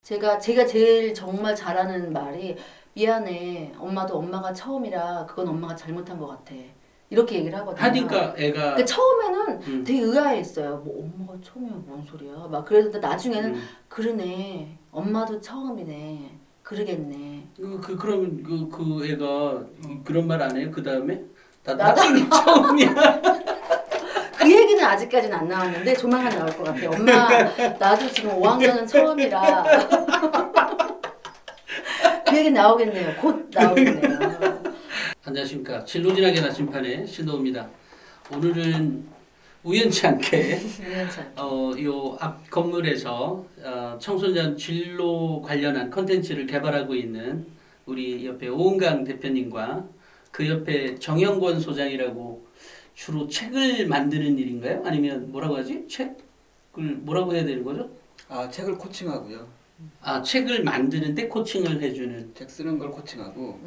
제가 제일 정말 잘하는 말이 미안해. 엄마도 엄마가 처음이라 그건 엄마가 잘못한 것 같아. 이렇게 얘기를 하거든요. 하니까 애가 그러니까 처음에는 되게 의아했어요. 뭐 엄마가 처음이면 뭔 소리야. 막 그래도 나중에는 그러네. 엄마도 처음이네. 그러겠네. 그러면 그 애가 그런 말 안 해요? 그 다음에 나도 학생이 처음이야. 그 얘기는 아직까지는 안 나왔는데 조만간 나올 것 같아요. 엄마 나도 지금 5학년은 처음이라 그 얘기 나오겠네요. 곧 나오겠네요. 안녕하십니까. 진로진학의 나침판의 신도우입니다. 오늘은 우연치 않게 요 앞 건물에서 청소년 진로 관련한 컨텐츠를 개발하고 있는 우리 옆에 오은강 대표님과 그 옆에 정영권 소장이라고 주로 책을 만드는 일인가요? 아니면 뭐라고 하지? 책을 뭐라고 해야 되는 거죠? 책을 코칭하고요. 책을 만드는데 코칭을 해주는. 책 쓰는 걸 코칭하고.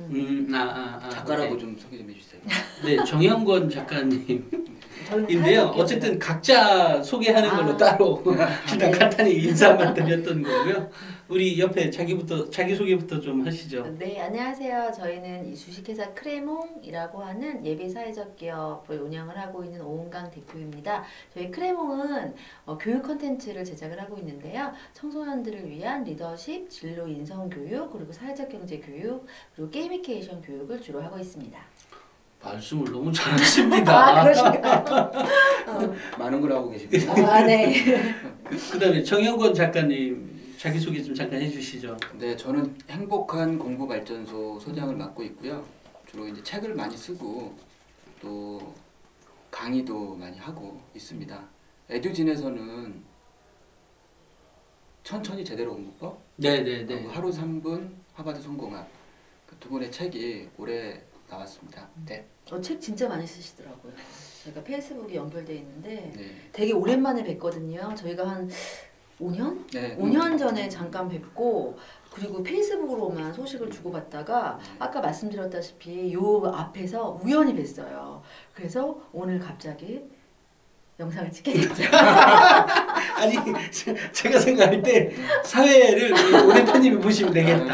작가라고 좀 소개 좀 해주세요. 네, 정영권 작가님. 인데요. 어쨌든 각자 소개하는 걸로 따로 일단 간단히 인사만 드렸던 거고요. 우리 옆에 자기소개부터 좀 하시죠. 네, 안녕하세요. 저희는 이 주식회사 크레몽이라고 하는 예비 사회적 기업을 운영을 하고 있는 오은강 대표입니다. 저희 크레몽은 교육 콘텐츠를 제작을 하고 있는데요. 청소년들을 위한 리더십, 진로 인성 교육, 그리고 사회적 경제 교육, 그리고 게이미케이션 교육을 주로 하고 있습니다. 말씀을 너무 잘하십니다. 그러신가요? 많은 걸 하고 계십니다. 네. 그다음에 정영권 작가님 자기소개 좀 잠깐 해주시죠. 네, 저는 행복한 공부발전소 소장을 맡고 있고요. 주로 이제 책을 많이 쓰고 또 강의도 많이 하고 있습니다. 에듀진에서는 천천히 제대로 공부법, 네네네. 하루 3분 하버드 성공학 그 두 권의 책이 올해 나왔습니다. 네. 책 진짜 많이 쓰시더라고요. 제가 페이스북에 연결돼 있는데 네. 되게 오랜만에 뵀거든요. 저희가 한 5년? 네. 5년 전에 잠깐 뵙고 그리고 페이스북으로만 소식을 주고받다가 아까 말씀드렸다시피 요 앞에서 우연히 뵀어요. 그래서 오늘 갑자기 영상을 찍게 됐죠. 아니 제가 생각할 때 사회를 오 대표님이 보시면 되겠다.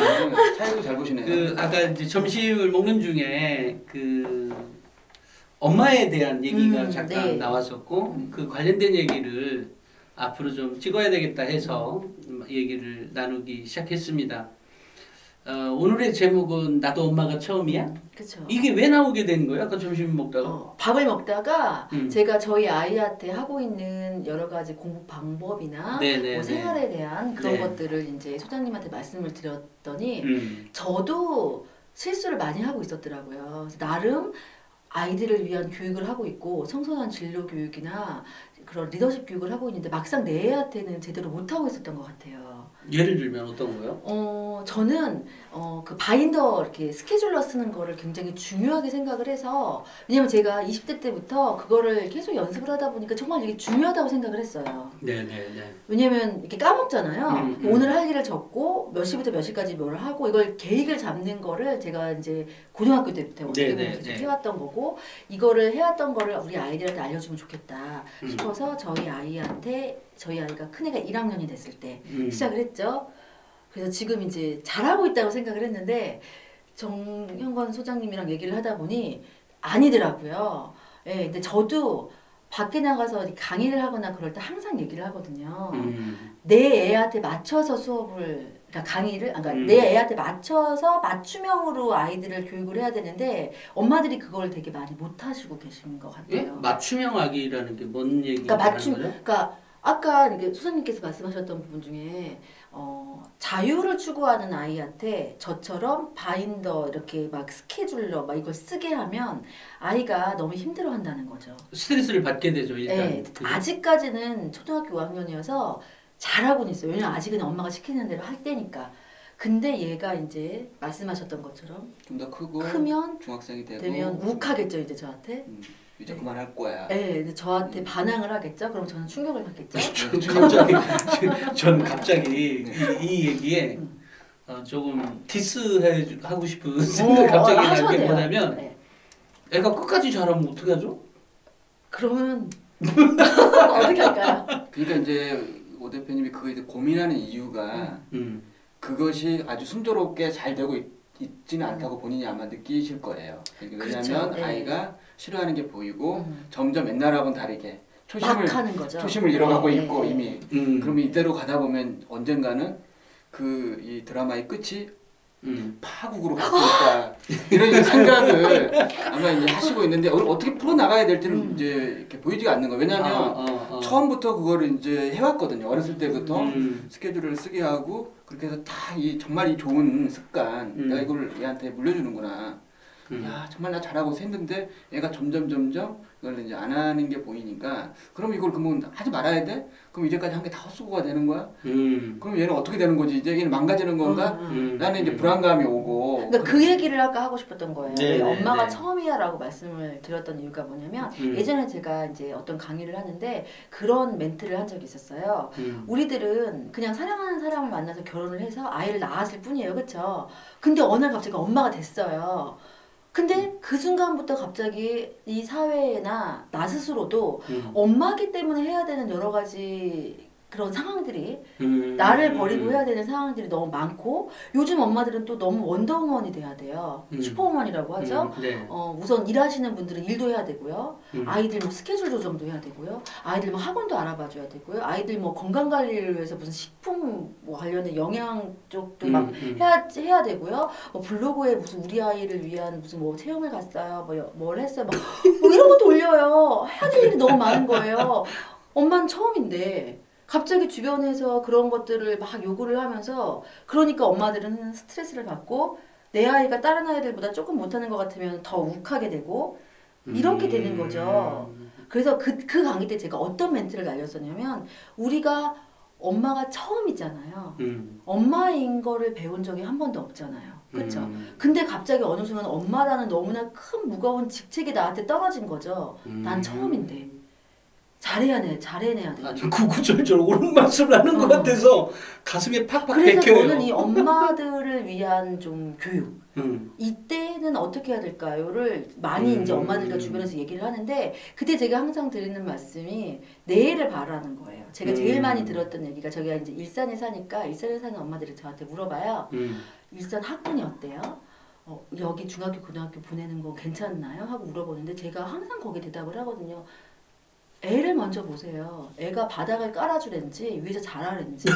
사회도 잘 보시네요. 아까 이제 점심을 먹는 중에 엄마에 대한 얘기가 잠깐 네. 나왔었고 그 관련된 얘기를 앞으로 좀 찍어야 되겠다 해서 얘기를 나누기 시작했습니다. 오늘의 제목은 나도 엄마가 처음이야? 그쵸. 이게 왜 나오게 된 거예요? 아까 점심 먹다가? 밥을 먹다가 제가 저희 아이한테 하고 있는 여러 가지 공부 방법이나 뭐 생활에 대한 그런 것들을 이제 소장님한테 말씀을 드렸더니 저도 실수를 많이 하고 있었더라고요. 그래서 나름 아이들을 위한 교육을 하고 있고 청소년 진로 교육이나 그런 리더십 교육을 하고 있는데 막상 내 애한테는 제대로 못하고 있었던 것 같아요. 예를 들면 어떤 거요? 저는 그 바인더 이렇게 스케줄러 쓰는 거를 굉장히 중요하게 생각을 해서 왜냐면 제가 20대 때부터 그거를 계속 연습을 하다 보니까 정말 이게 중요하다고 생각을 했어요. 네네네. 왜냐면 이렇게 까먹잖아요. 오늘 할 일을 적고 몇 시부터 몇 시까지 뭘 하고 이걸 계획을 잡는 거를 제가 이제 고등학교 때부터 어떻게 보면 계속 해왔던 거고 이거를 해왔던 거를 우리 아이들한테 알려주면 좋겠다 싶어서 저희 아이가 큰애가 1학년이 됐을 때 시작을 했죠. 그래서 지금 이제 잘하고 있다고 생각을 했는데 정영권 소장님이랑 얘기를 하다 보니 아니더라고요. 예, 근데 저도 밖에 나가서 강의를 하거나 그럴 때 항상 얘기를 하거든요. 내 애한테 맞춰서 수업을 그러니까 내 애한테 맞춰서 맞춤형으로 아이들을 교육을 해야 되는데 엄마들이 그걸 되게 많이 못 하시고 계신 것 같아요. 예? 맞춤형 아기라는 게 뭔 얘기가 거죠? 그러니까 아까 이렇게 소장님께서 말씀하셨던 부분 중에 자유를 추구하는 아이한테 저처럼 바인더 이렇게 막 스케줄러 막 이걸 쓰게 하면 아이가 너무 힘들어한다는 거죠. 스트레스를 받게 되죠 일단. 네, 아직까지는 초등학교 5학년이어서 잘하고는 있어요. 왜냐면 아직은 엄마가 시키는 대로 할 때니까. 근데 얘가 이제 말씀하셨던 것처럼 좀 더 크면 중학생이 되면 욱하겠죠 이제 저한테. 이제 그만할 거야. 네, 저한테 반항을 하겠죠. 그럼 저는 충격을 받겠죠. 저는 갑자기 이 얘기에 조금 디스하고 싶은 생각이 갑자기 나는 게 뭐냐면 애가 끝까지 잘하면 어떻게 하죠? 그러면 어떻게 할까요? 그러니까 이제 오 대표님이 그거에 대해 고민하는 이유가 그것이 아주 순조롭게 잘 되고 있지는 않다고 본인이 아마 느끼실 거예요. 왜냐하면 그렇죠. 네. 아이가 싫어하는 게 보이고 점점 옛날하고는 다르게 초심을 네. 잃어가고 네. 있고 이미 그러면 이대로 가다 보면 언젠가는 그 이 드라마의 끝이 파국으로 갈 수 있다 이런 생각을 아마 이제 하시고 있는데 어떻게 풀어 나가야 될지는 이제 이렇게 보이지가 않는 거예요. 왜냐하면 처음부터 그거를 이제 해왔거든요. 어렸을 때부터 스케줄을 쓰게 하고 그렇게 해서 다 정말 이 좋은 습관 내가 이걸 얘한테 물려주는구나. 야 정말 나 잘하고 했는데 얘가 점점 이걸 이제 안 하는 게 보이니까 그럼 이걸 그러면 하지 말아야 돼? 그럼 이제까지 한 게 다 헛수고가 되는 거야? 그럼 얘는 어떻게 되는 거지? 이제 얘는 망가지는 건가? 나는 이제 불안감이 오고. 그러니까 그 얘기를 아까 하고 싶었던 거예요. 네, 엄마가 네. 처음이야라고 말씀을 드렸던 이유가 뭐냐면 예전에 제가 이제 어떤 강의를 하는데 그런 멘트를 한 적이 있었어요. 우리들은 그냥 사랑하는 사람을 만나서 결혼을 해서 아이를 낳았을 뿐이에요, 그렇죠? 근데 어느 날 갑자기 엄마가 됐어요. 근데 그 순간부터 갑자기 이 사회나 나 스스로도 엄마기 때문에 해야 되는 여러 가지 그런 상황들이 나를 버리고 해야 되는 상황들이 너무 많고 요즘 엄마들은 또 너무 원더우먼이 돼야 돼요. 슈퍼우먼이라고 하죠. 네. 우선 일하시는 분들은 일도 해야 되고요. 아이들 뭐 스케줄 조정도 해야 되고요. 아이들 뭐 학원도 알아봐줘야 되고요. 아이들 뭐 건강 관리를 위해서 무슨 식품 뭐 관련된 영양 쪽도 막 해야 되고요. 뭐 블로그에 무슨 우리 아이를 위한 무슨 뭐 체험을 갔어요. 뭘 했어요. 뭐 이런 것도 올려요. 해야 될 일이 너무 많은 거예요. 엄마는 처음인데. 갑자기 주변에서 그런 것들을 막 요구를 하면서 그러니까 엄마들은 스트레스를 받고 내 아이가 다른 아이들보다 조금 못하는 것 같으면 더 욱하게 되고 이렇게 되는 거죠. 그래서 그 강의 때 제가 어떤 멘트를 날렸었냐면 우리가 엄마가 처음이잖아요. 엄마인 거를 배운 적이 한 번도 없잖아요. 그렇죠? 근데 갑자기 어느 순간 엄마라는 너무나 큰 무거운 직책이 나한테 떨어진 거죠. 난 처음인데. 잘해내야 돼. 아주 구구절절 옳은 말씀을 하는 것 같아서 가슴에 팍팍 그래서 베껴요. 저는 이 엄마들을 위한 좀 교육 이때는 어떻게 해야 될까요를 많이 이제 엄마들과 주변에서 얘기를 하는데 그때 제가 항상 드리는 말씀이 내일을 바라는 거예요. 제가 제일 많이 들었던 얘기가 저희가 이제 일산에 사니까 일산에 사는 엄마들이 저한테 물어봐요. 일산 학군이 어때요? 여기 중학교 고등학교 보내는 거 괜찮나요? 하고 물어보는데 제가 항상 거기에 대답을 하거든요. 애를 먼저 보세요. 애가 바닥을 깔아주는지 위에서 자라는지.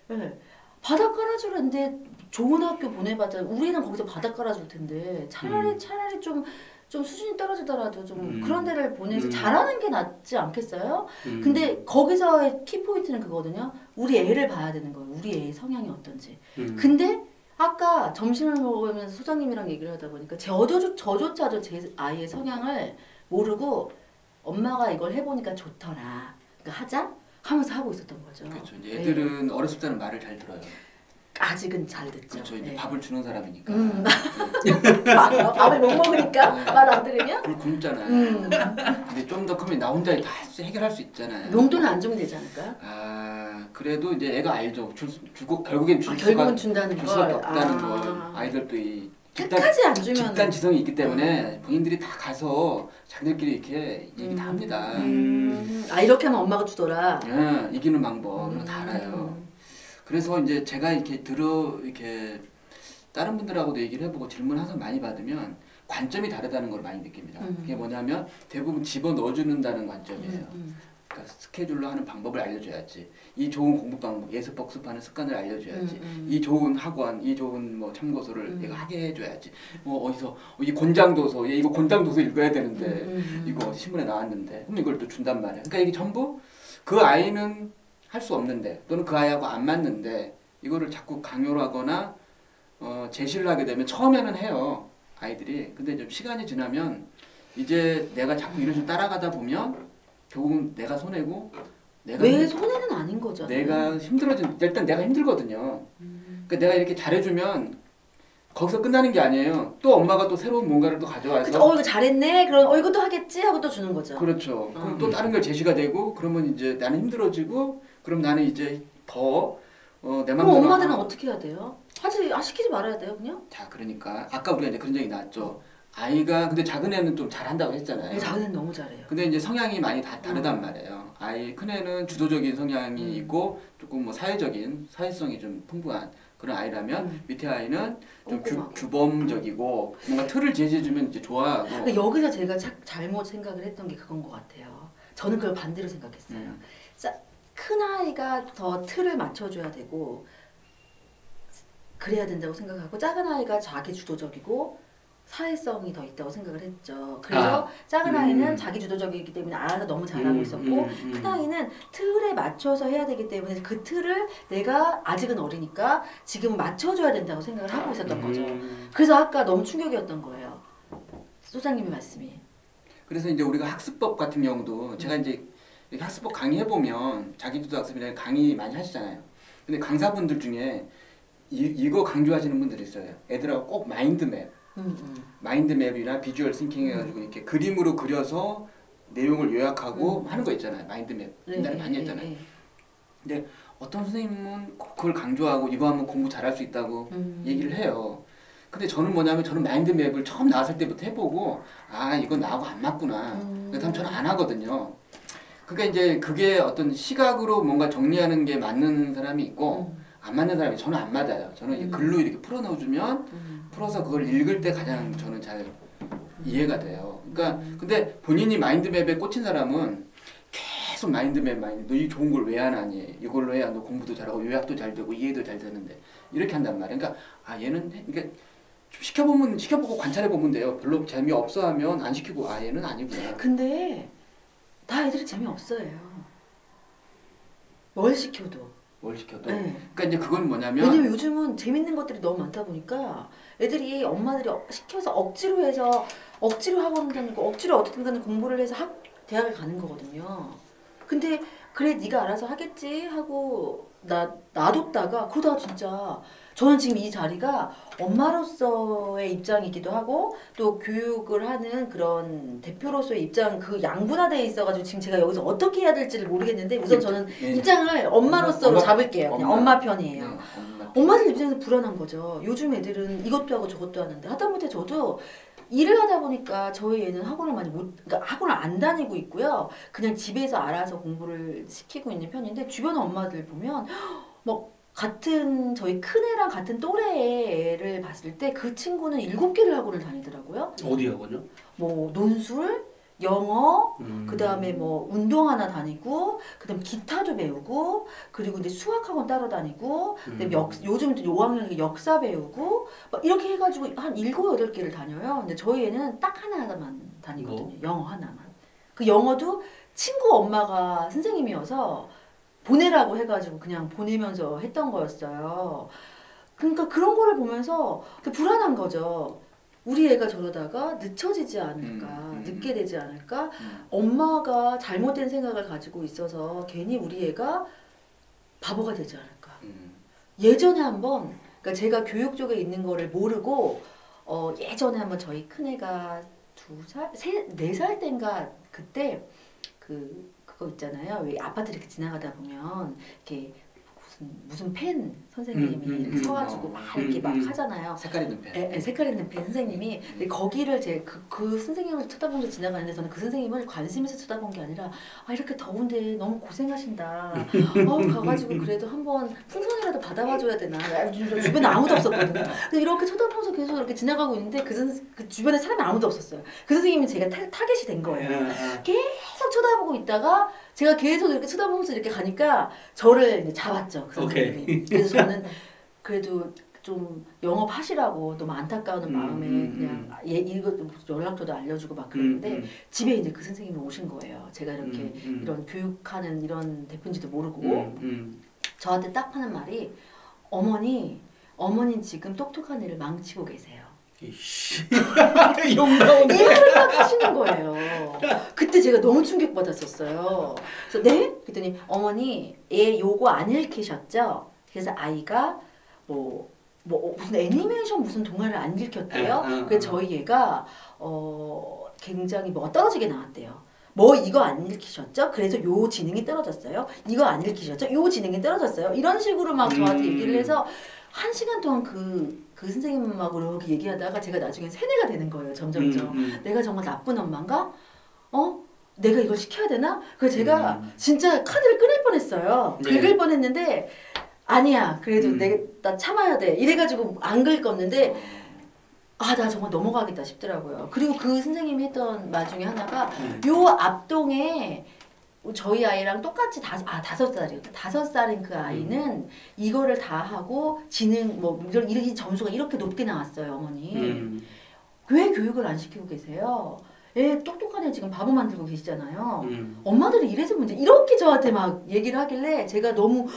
네. 바닥 깔아주는데 좋은 학교 보내봤자 우리는 거기서 바닥 깔아줄 텐데 차라리 좀 수준이 떨어지더라도 좀 그런 데를 보내서 잘하는 게 낫지 않겠어요? 근데 거기서의 키포인트는 그거거든요. 우리 애를 봐야 되는 거예요. 우리 애의 성향이 어떤지. 근데 아까 점심을 먹으면서 소장님이랑 얘기를 하다 보니까 저조차도 제 아이의 성향을 모르고 엄마가 이걸 해보니까 좋더라. 그러니까 하자 하면서 하고 있었던 거죠. 그렇죠. 이제 애들은 어렸을 때는 말을 잘 들어요. 아직은 잘 듣죠. 그렇죠. 이제 밥을 주는 사람이니까. 밥을 못 먹으니까 말 안 들으면? 그걸 굶잖아요. 근데 좀 더 크면 나 혼자 다 해결할 수 있잖아요. 용돈을 안 주면 되지 않을까요? 그래도 이제 애가 알죠. 결국엔 결국은 준다는 줄 수밖에 없다는 걸. 아이들도 이 끝까지 안 주면 집단 지성이 있기 때문에 본인들이 다 가서 자기들끼리 이렇게 얘기 다 합니다. 이렇게 하면 엄마가 주더라. 이기는 방법 다 알아요. 그래서 이제 제가 이렇게 다른 분들하고도 얘기를 해보고 질문 항상 많이 받으면 관점이 다르다는 걸 많이 느낍니다. 그게 뭐냐면 대부분 집어 넣어주는다는 관점이에요. 그러니까 스케줄로 하는 방법을 알려줘야지. 이 좋은 공부 방법, 예습 복습하는 습관을 알려줘야지. 이 좋은 학원, 이 좋은 뭐 참고서를 내가 하게 해줘야지. 어디서 이 권장도서, 이거 권장도서 읽어야 되는데 이거 신문에 나왔는데 그럼 이걸 또 준단 말이야. 그러니까 이게 전부 그 아이는 할 수 없는데 또는 그 아이하고 안 맞는데 이거를 자꾸 강요를 하거나 제시를 하게 되면 처음에는 해요. 아이들이. 근데 좀 시간이 지나면 이제 내가 자꾸 이런 식으로 따라가다 보면 결국은 내가 손해고 왜 손해는 아닌 거죠. 내가 일단 내가 힘들거든요. 그러니까 내가 이렇게 잘해주면 거기서 끝나는 게 아니에요. 또 엄마가 또 새로운 뭔가를 또 가져와서 이거 잘했네. 그럼 이것도 하겠지 하고 또 주는 거죠. 그렇죠. 그럼 또 다른 걸 제시가 되고 그러면 이제 나는 힘들어지고 그럼 나는 이제 더 내 맘대로. 엄마들은 어떻게 해야 돼요? 시키지 말아야 돼요, 그냥? 자, 그러니까 아까 우리가 이제 그런 얘기 나왔죠. 아이가 근데 작은 애는 좀 잘한다고 했잖아요. 네, 작은 애는 너무 잘해요. 근데 이제 성향이 많이 다르단 말이에요. 큰 애는 주도적인 성향이 있고 조금 뭐 사회성이 좀 풍부한 그런 아이라면 밑에 아이는 좀 규범적이고 뭔가 틀을 제시해주면 이제 좋아하고. 그러니까 여기서 제가 잘못 생각을 했던 게 그건 것 같아요. 저는 그걸 반대로 생각했어요. 큰 아이가 더 틀을 맞춰줘야 되고 그래야 된다고 생각하고 작은 아이가 자기 주도적이고 사회성이 더 있다고 생각을 했죠. 그래서 작은 아이는 자기 주도적이기 때문에 알아서 너무 잘하고 있었고 큰 아이는 틀에 맞춰서 해야 되기 때문에 그 틀을 내가 아직은 어리니까 지금 맞춰줘야 된다고 생각을 하고 있었던 거죠. 그래서 아까 너무 충격이었던 거예요. 소장님의 말씀이. 그래서 이제 우리가 학습법 같은 경우도 제가 이제 학습법 강의해보면 자기주도 학습이나 강의 많이 하시잖아요. 근데 강사분들 중에 이거 강조하시는 분들이 있어요. 애들하고 꼭 마인드맵이나 비주얼 싱킹 해가지고 이렇게 그림으로 그려서 내용을 요약하고 하는 거 있잖아요. 마인드맵 옛날에 많이 했잖아요. 근데 어떤 선생님은 꼭 그걸 강조하고 이거 하면 공부 잘할 수 있다고 얘기를 해요. 근데 저는 뭐냐면 저는 마인드맵을 처음 나왔을 때부터 해보고 이건 나하고 안 맞구나. 그래서 저는 안 하거든요. 그러니까 이제 그게 어떤 시각으로 뭔가 정리하는 게 맞는 사람이 있고 안 맞는 사람이 저는 안 맞아요. 저는 이제 글로 이렇게 풀어 넣어주면 풀어서 그걸 읽을 때 가장 저는 잘 이해가 돼요. 그러니까 근데 본인이 마인드맵에 꽂힌 사람은 계속 마인드맵 너 이 좋은 걸 왜 안 하니? 이걸로 해야 너 공부도 잘하고 요약도 잘 되고 이해도 잘 되는데 이렇게 한단 말이에요. 그러니까 얘는 그러니까 좀 시켜보고 관찰해 보면 돼요. 별로 재미없어 하면 안 시키고 얘는 아니구나. 근데 다 애들이 재미없어요. 뭘 시켜도. 네. 그러니까 이제 그건 뭐냐면 왜냐면 요즘은 재밌는 것들이 너무 많다 보니까 애들이 엄마들이 시켜서 억지로 해서 억지로 학원 다니고 억지로 어떻든 간에 공부를 해서 대학을 가는 거거든요. 근데 그래 네가 알아서 하겠지 하고 놔뒀다가 그러다가 진짜 저는 지금 이 자리가 엄마로서의 입장이기도 하고 또 교육을 하는 그런 대표로서의 입장 그 양분화되어 있어가지고 지금 제가 여기서 어떻게 해야 될지를 모르겠는데 우선 저는 입장을 엄마로서로 잡을게요. 그냥 엄마 편이에요. 엄마들 입장에서 불안한 거죠. 요즘 애들은 이것도 하고 저것도 하는데 하다못해 저도 일을 하다 보니까 저희 애는 학원을 그러니까 학원을 안 다니고 있고요. 그냥 집에서 알아서 공부를 시키고 있는 편인데 주변 엄마들 보면 저희 큰애랑 같은 또래 애를 봤을 때 그 친구는 7개를 학원을 다니더라고요. 어디 학원요? 논술, 영어, 그 다음에 운동 하나 다니고, 그 다음에 기타도 배우고, 그리고 이제 수학학원 따로 다니고, 그다음에 요즘 5학년 역사 배우고, 이렇게 해가지고 한 7, 8개를 다녀요. 근데 저희 애는 딱 하나만 다니거든요. 영어 하나만. 그 영어도 친구 엄마가 선생님이어서 보내라고 해가지고 그냥 보내면서 했던 거였어요. 그러니까 그런 거를 보면서 불안한 거죠. 우리 애가 저러다가 늦춰지지 않을까, 늦게 되지 않을까, 엄마가 잘못된 생각을 가지고 있어서 괜히 우리 애가 바보가 되지 않을까. 예전에 한번, 그러니까 제가 교육 쪽에 있는 거를 모르고 예전에 한번 저희 큰애가 2살, 4살 땐가 그때 그거 있잖아요. 왜 아파트 이렇게 지나가다 보면 이렇게 무슨 펜 선생님이 이렇게 서가지고 막 이렇게 막 하잖아요. 색깔 있는 펜. 네, 색깔 있는 펜 선생님이. 근데 거기를 그 선생님을 쳐다보면서 지나가는데 저는 그 선생님을 관심 있어 쳐다본 게 아니라 이렇게 더운데 너무 고생하신다. 가가지고 그래도 한번 풍선이라도 받아와줘야 되나. 주변에 아무도 없었거든요. 근데 이렇게 쳐다보면서 계속 이렇게 지나가고 있는데 그 주변에 사람이 아무도 없었어요. 그 선생님이 제가 타겟이 된 거예요. 계속 쳐다보고 있다가 제가 계속 이렇게 쳐다보면서 이렇게 가니까 저를 이제 잡았죠. 그 선생님이. 그래서 저는 그래도 좀 영업하시라고 너무 안타까운 마음에 그냥 이것도 연락처도 알려주고 막 그랬는데 집에 이제 그 선생님이 오신 거예요. 제가 이렇게 이런 교육하는 이런 대표인지도 모르고 저한테 딱 하는 말이 어머니 지금 똑똑한 애를 망치고 계세요. 이 말을 딱 하시는 거예요. 그때 제가 너무 충격받았었어요. 그래서 네? 그랬더니 어머니 얘 요거 안 읽히셨죠? 그래서 아이가 무슨 애니메이션 무슨 동화를 안 읽혔대요. 그래서 저희 얘가 굉장히 떨어지게 나왔대요. 이거 안 읽히셨죠? 그래서 요 지능이 떨어졌어요. 이거 안 읽히셨죠? 요 지능이 떨어졌어요. 이런 식으로 막 저한테 얘기를 해서 1시간 동안 그 선생님하고 이렇게 얘기하다가 제가 나중에 세뇌가 되는 거예요. 점점점. 내가 정말 나쁜 엄마인가? 내가 이걸 시켜야 되나? 그래서 제가 진짜 카드를 끊을 뻔했어요. 긁을 뻔했는데 아니야. 그래도 나 참아야 돼. 이래가지고 안 긁었는데 나 정말 넘어가겠다 싶더라고요. 그리고 그 선생님이 했던 말 중에 하나가 요 앞동에 저희 아이랑 똑같이 5살이요. 5살인 그 아이는 이거를 다 하고 지능 이 점수가 이렇게 높게 나왔어요, 어머니. 왜 교육을 안 시키고 계세요? 애 똑똑한 애 지금 바보 만들고 계시잖아요. 엄마들이 이래서 문제 이렇게 저한테 막 얘기를 하길래 제가 너무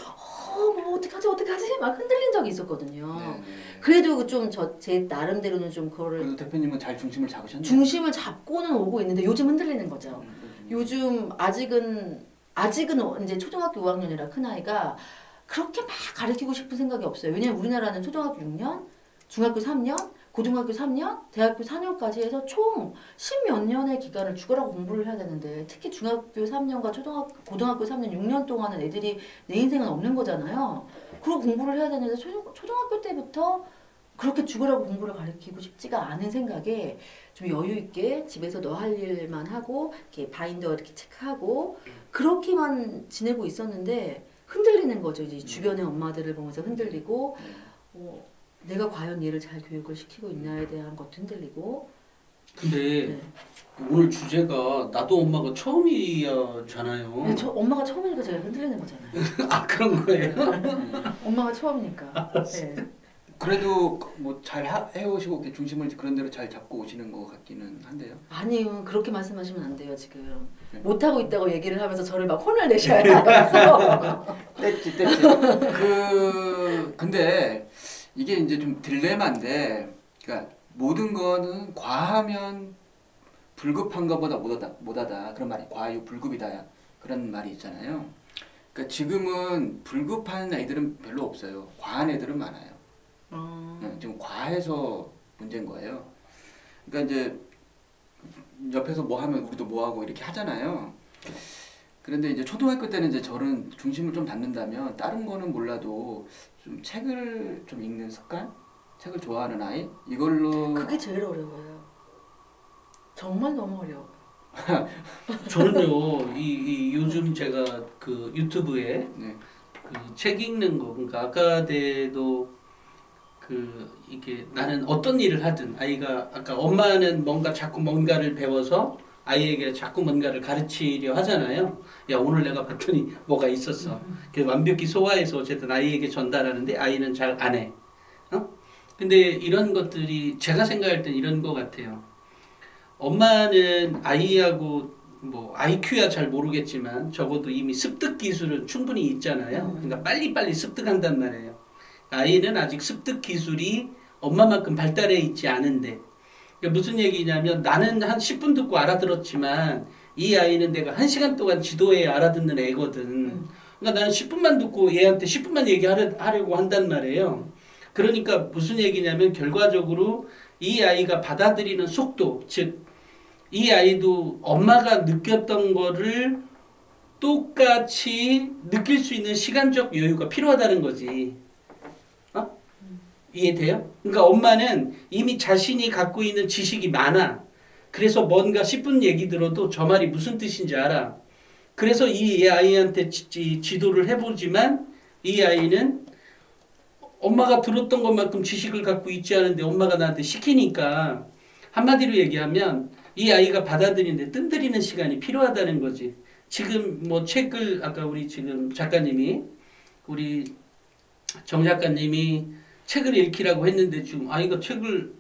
뭐 어떡하지 막 흔들린 적이 있었거든요. 네. 그래도 좀 제 나름대로는 좀 그거를 그래도 대표님은 잘 중심을 잡으셨나요? 중심을 잡고는 오고 있는데 요즘 흔들리는 거죠. 요즘 아직은 이제 초등학교 5학년이라 큰아이가 그렇게 막 가르치고 싶은 생각이 없어요. 왜냐면 우리나라는 초등학교 6년, 중학교 3년, 고등학교 3년, 대학교 4년까지 해서 총 10몇 년의 기간을 죽어라고 공부를 해야 되는데 특히 중학교 3년과 고등학교 3년 6년 동안은 애들이 내 인생은 없는 거잖아요. 그리고 공부를 해야 되는데 초등학교 때부터 그렇게 죽으라고 공부를 가르치고 싶지가 않은 생각에 좀 여유 있게 집에서 너 할 일만 하고 이렇게 바인더 이렇게 체크하고 그렇게만 지내고 있었는데 흔들리는 거죠. 이제 주변의 엄마들을 보면서 흔들리고 내가 과연 얘를 잘 교육을 시키고 있나에 대한 것도 흔들리고. 근데 오늘 주제가 나도 엄마가 처음이잖아요. 네, 엄마가 처음이니까 제가 흔들리는 거잖아요. 아 그런 거예요? 엄마가 처음이니까. 네. 그래도 뭐 잘 해오시고 중심을 그런 대로 잘 잡고 오시는 것 같기는 한데요. 아니요, 그렇게 말씀하시면 안 돼요 지금. 못하고 있다고 얘기를 하면서 저를 막 혼을 내셔야 돼서. 뗐지. 근데 이게 이제 좀 딜레마인데, 그러니까 모든 거는 과하면 불급한 것보다 못하다 그런 말이 과유 불급이다 그런 말이 있잖아요. 그러니까 지금은 불급한 애들은 별로 없어요. 과한 애들은 많아요. 지금 과해서 문제인 거예요. 그러니까 이제 옆에서 뭐 하면 우리도 뭐 하고 이렇게 하잖아요. 그런데 이제 초등학교 때는 이제 저는 중심을 좀 잡는다면 다른 거는 몰라도 좀 책을 좀 읽는 습관? 책을 좋아하는 아이? 이걸로 그게 제일 어려워요. 정말 너무 어려워요. 저는요 요즘 제가 그 유튜브에 그 책 읽는 거 그러니까 아까도 이게 나는 어떤 일을 하든 아이가 아까 엄마는 자꾸 뭔가를 배워서 아이에게 자꾸 뭔가를 가르치려 하잖아요. 야 오늘 내가 봤더니 뭐가 있었어. 그래서 완벽히 소화해서 어쨌든 아이에게 전달하는데 아이는 잘 안 해. 근데 이런 것들이 제가 생각할 땐 이런 것 같아요. 엄마는 아이하고 뭐 IQ야 잘 모르겠지만 적어도 이미 습득 기술은 충분히 있잖아요. 그러니까 빨리빨리 습득한단 말이에요. 아이는 아직 습득 기술이 엄마만큼 발달해 있지 않은데 그러니까 무슨 얘기냐면 나는 한 10분 듣고 알아들었지만 이 아이는 내가 1시간 동안 지도해 알아듣는 애거든. 그러니까 나는 10분만 듣고 얘한테 10분만 얘기하려고 한단 말이에요. 그러니까 무슨 얘기냐면 결과적으로 이 아이가 받아들이는 속도, 즉 이 아이도 엄마가 느꼈던 거를 똑같이 느낄 수 있는 시간적 여유가 필요하다는 거지. 이해돼요? 그러니까 엄마는 이미 자신이 갖고 있는 지식이 많아. 그래서 뭔가 10분 얘기 들어도 저 말이 무슨 뜻인지 알아. 그래서 이 아이한테 지도를 해보지만 이 아이는 엄마가 들었던 것만큼 지식을 갖고 있지 않은데 엄마가 나한테 시키니까 한마디로 얘기하면 이 아이가 받아들이는데 뜸들이는 시간이 필요하다는 거지. 지금 뭐 책을 아까 우리 지금 작가님이 우리 정 작가님이 책을 읽기라고 했는데 지금 아이가 책을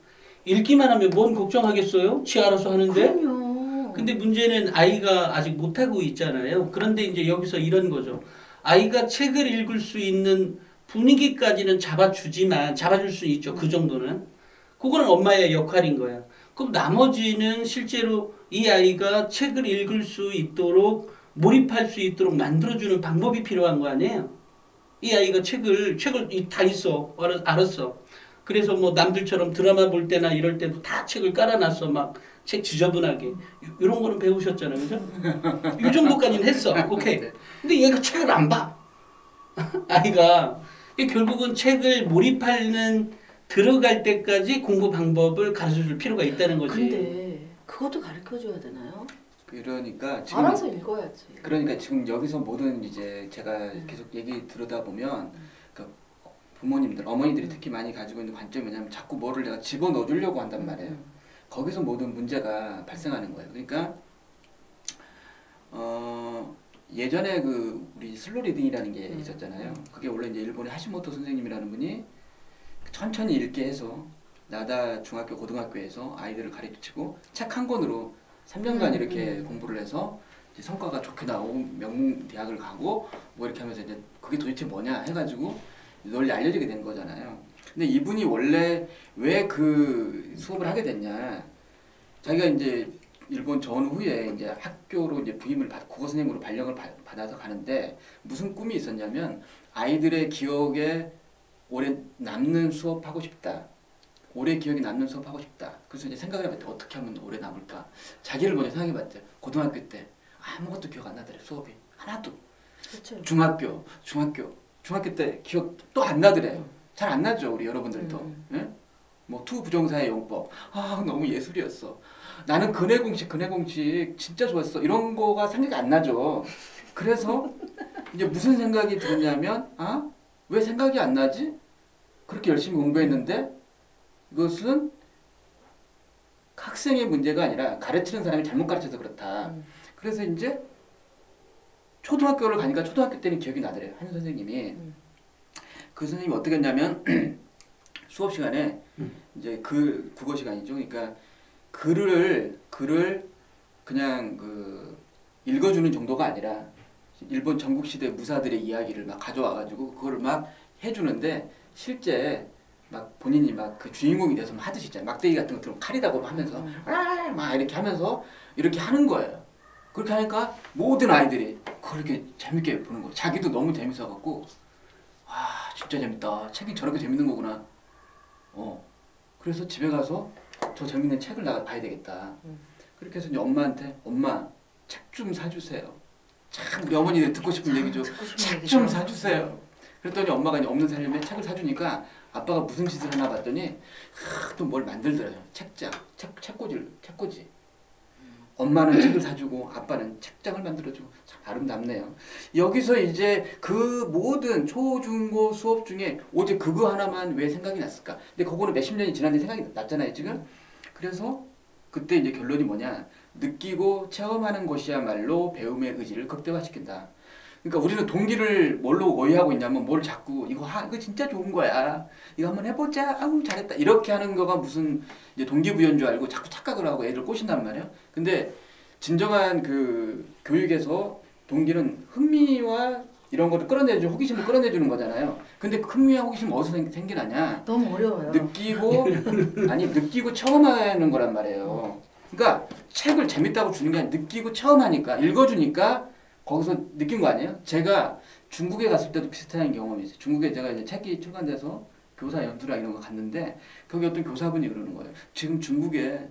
읽기만 하면 뭔 걱정하겠어요? 지 알아서 하는데. 그럼요. 근데 문제는 아이가 아직 못하고 있잖아요. 그런데 이제 여기서 이런 거죠. 아이가 책을 읽을 수 있는 분위기까지는 잡아줄 수 있죠. 그 정도는. 그거는 엄마의 역할인 거야. 그럼 나머지는 실제로 이 아이가 책을 읽을 수 있도록 몰입할 수 있도록 만들어주는 방법이 필요한 거 아니에요? 이 아이가 책을 다 있어. 알았어. 그래서 뭐 남들처럼 드라마 볼 때나 이럴 때도 다 책을 깔아놨어. 막 책 지저분하게. 이런 거는 배우셨잖아요. 그죠? 이 정도까지는 했어. 오케이. 근데 얘가 책을 안 봐. 아이가 이게 결국은 책을 몰입하는 들어갈 때까지 공부 방법을 가르쳐줄 필요가 있다는 거지. 근데 그것도 가르쳐줘야 되나요? 그러니까 지금 알아서 읽어야지. 그러니까 지금 여기서 모든 이제 제가 계속 얘기 들으다 보면 그 부모님들, 어머니들이 특히 많이 가지고 있는 관점이 뭐냐면 자꾸 뭐를 내가 집어넣어 주려고 한단 말이에요. 거기서 모든 문제가 발생하는 거예요. 그러니까 예전에 그 우리 슬로 리딩이라는 게 있었잖아요. 그게 원래 이제 일본의 하시모토 선생님이라는 분이 천천히 읽게 해서 나다 중학교, 고등학교에서 아이들을 가르치고 책 한 권으로 3년간 이렇게 공부를 해서 이제 성과가 좋게 나오고 명문 대학을 가고 뭐 이렇게 하면서 이제 그게 도대체 뭐냐 해가지고 널리 알려지게 된 거잖아요. 근데 이분이 원래 왜 그 수업을 하게 됐냐? 자기가 이제 일본 전후에 이제 학교로 이제 부임을 받, 국어 선생님으로 발령을 받아서 가는데 무슨 꿈이 있었냐면 아이들의 기억에 오래 남는 수업하고 싶다. 오래 기억에 남는 수업하고 싶다. 그래서 이제 생각을 해봤대. 어떻게 하면 오래 남을까? 자기를 먼저 생각해봤대. 고등학교 때 아무것도 기억 안 나더래. 수업이 하나도. 그렇죠. 중학교 때 기억 또 안 나더래요. 잘 안 나죠, 우리 여러분들도. 예? 뭐 투 부정사의 용법. 아, 너무 예술이었어. 나는 근해 공식 진짜 좋았어. 이런 거가 생각이 안 나죠. 그래서 이제 무슨 생각이 들었냐면, 아, 왜 생각이 안 나지? 그렇게 열심히 공부했는데 이것은 학생의 문제가 아니라 가르치는 사람이 잘못 가르쳐서 그렇다. 그래서 이제 초등학교를 가니까 초등학교 때는 기억이 나더래요. 한 선생님이. 그 선생님이 어떻게 했냐면 수업 시간에 이제 그 국어 시간이죠. 그러니까 글을 그냥 그 읽어주는 정도가 아니라 일본 전국시대 무사들의 이야기를 막 가져와가지고 그거를 막 해주는데 실제 막 본인이 막 그 주인공이 돼서 막 하듯이 있잖아요. 막대기 같은 거 들으면 칼이다고 하면서 막 이렇게 하면서 이렇게 하는 거예요. 그렇게 하니까 모든 아이들이 그렇게 재밌게 보는 거예요. 자기도 너무 재밌어갖고 와 진짜 재밌다. 책이 저렇게 재밌는 거구나. 그래서 집에 가서 저 재밌는 책을 나가 봐야 되겠다. 그렇게 해서 이제 엄마한테 엄마 책 좀 사주세요. 참 우리 어머니들이 듣고 싶은 얘기죠. 책 좀 사주세요. 그랬더니 엄마가 이제 없는 살림에 책을 사주니까 아빠가 무슨 짓을 하나 봤더니 또 뭘 만들더라고요. 책꽂이. 엄마는 책을 사주고 아빠는 책장을 만들어주고 참 아름답네요. 여기서 이제 그 모든 초중고 수업 중에 오직 그거 하나만 왜 생각이 났을까? 근데 그거는 몇십 년이 지났는데 생각이 났잖아요 지금. 그래서 그때 이제 결론이 뭐냐? 느끼고 체험하는 것이야말로 배움의 의지를 극대화시킨다. 그러니까 우리는 동기를 뭘로 오해하고 있냐면 뭘 자꾸 이거 진짜 좋은 거야. 이거 한번 해보자. 아우 잘했다. 이렇게 하는 거가 무슨 이제 동기부여인 줄 알고 자꾸 착각을 하고 애들 꼬신단 말이에요. 근데 진정한 그 교육에서 동기는 흥미와 이런 거를 끌어내주는 호기심을 끌어내주는 거잖아요. 근데 그 흥미와 호기심 어디서 생기나냐? 너무 어려워요. 느끼고 체험하는 거란 말이에요. 그러니까 책을 재밌다고 주는 게 아니라 느끼고 체험하니까 읽어주니까 거기서 느낀 거 아니에요? 제가 중국에 갔을 때도 비슷한 경험이 있어요. 중국에 제가 이제 책이 출간돼서 교사 연수랑 이런 거 갔는데 거기 어떤 교사분이 그러는 거예요. 지금 중국에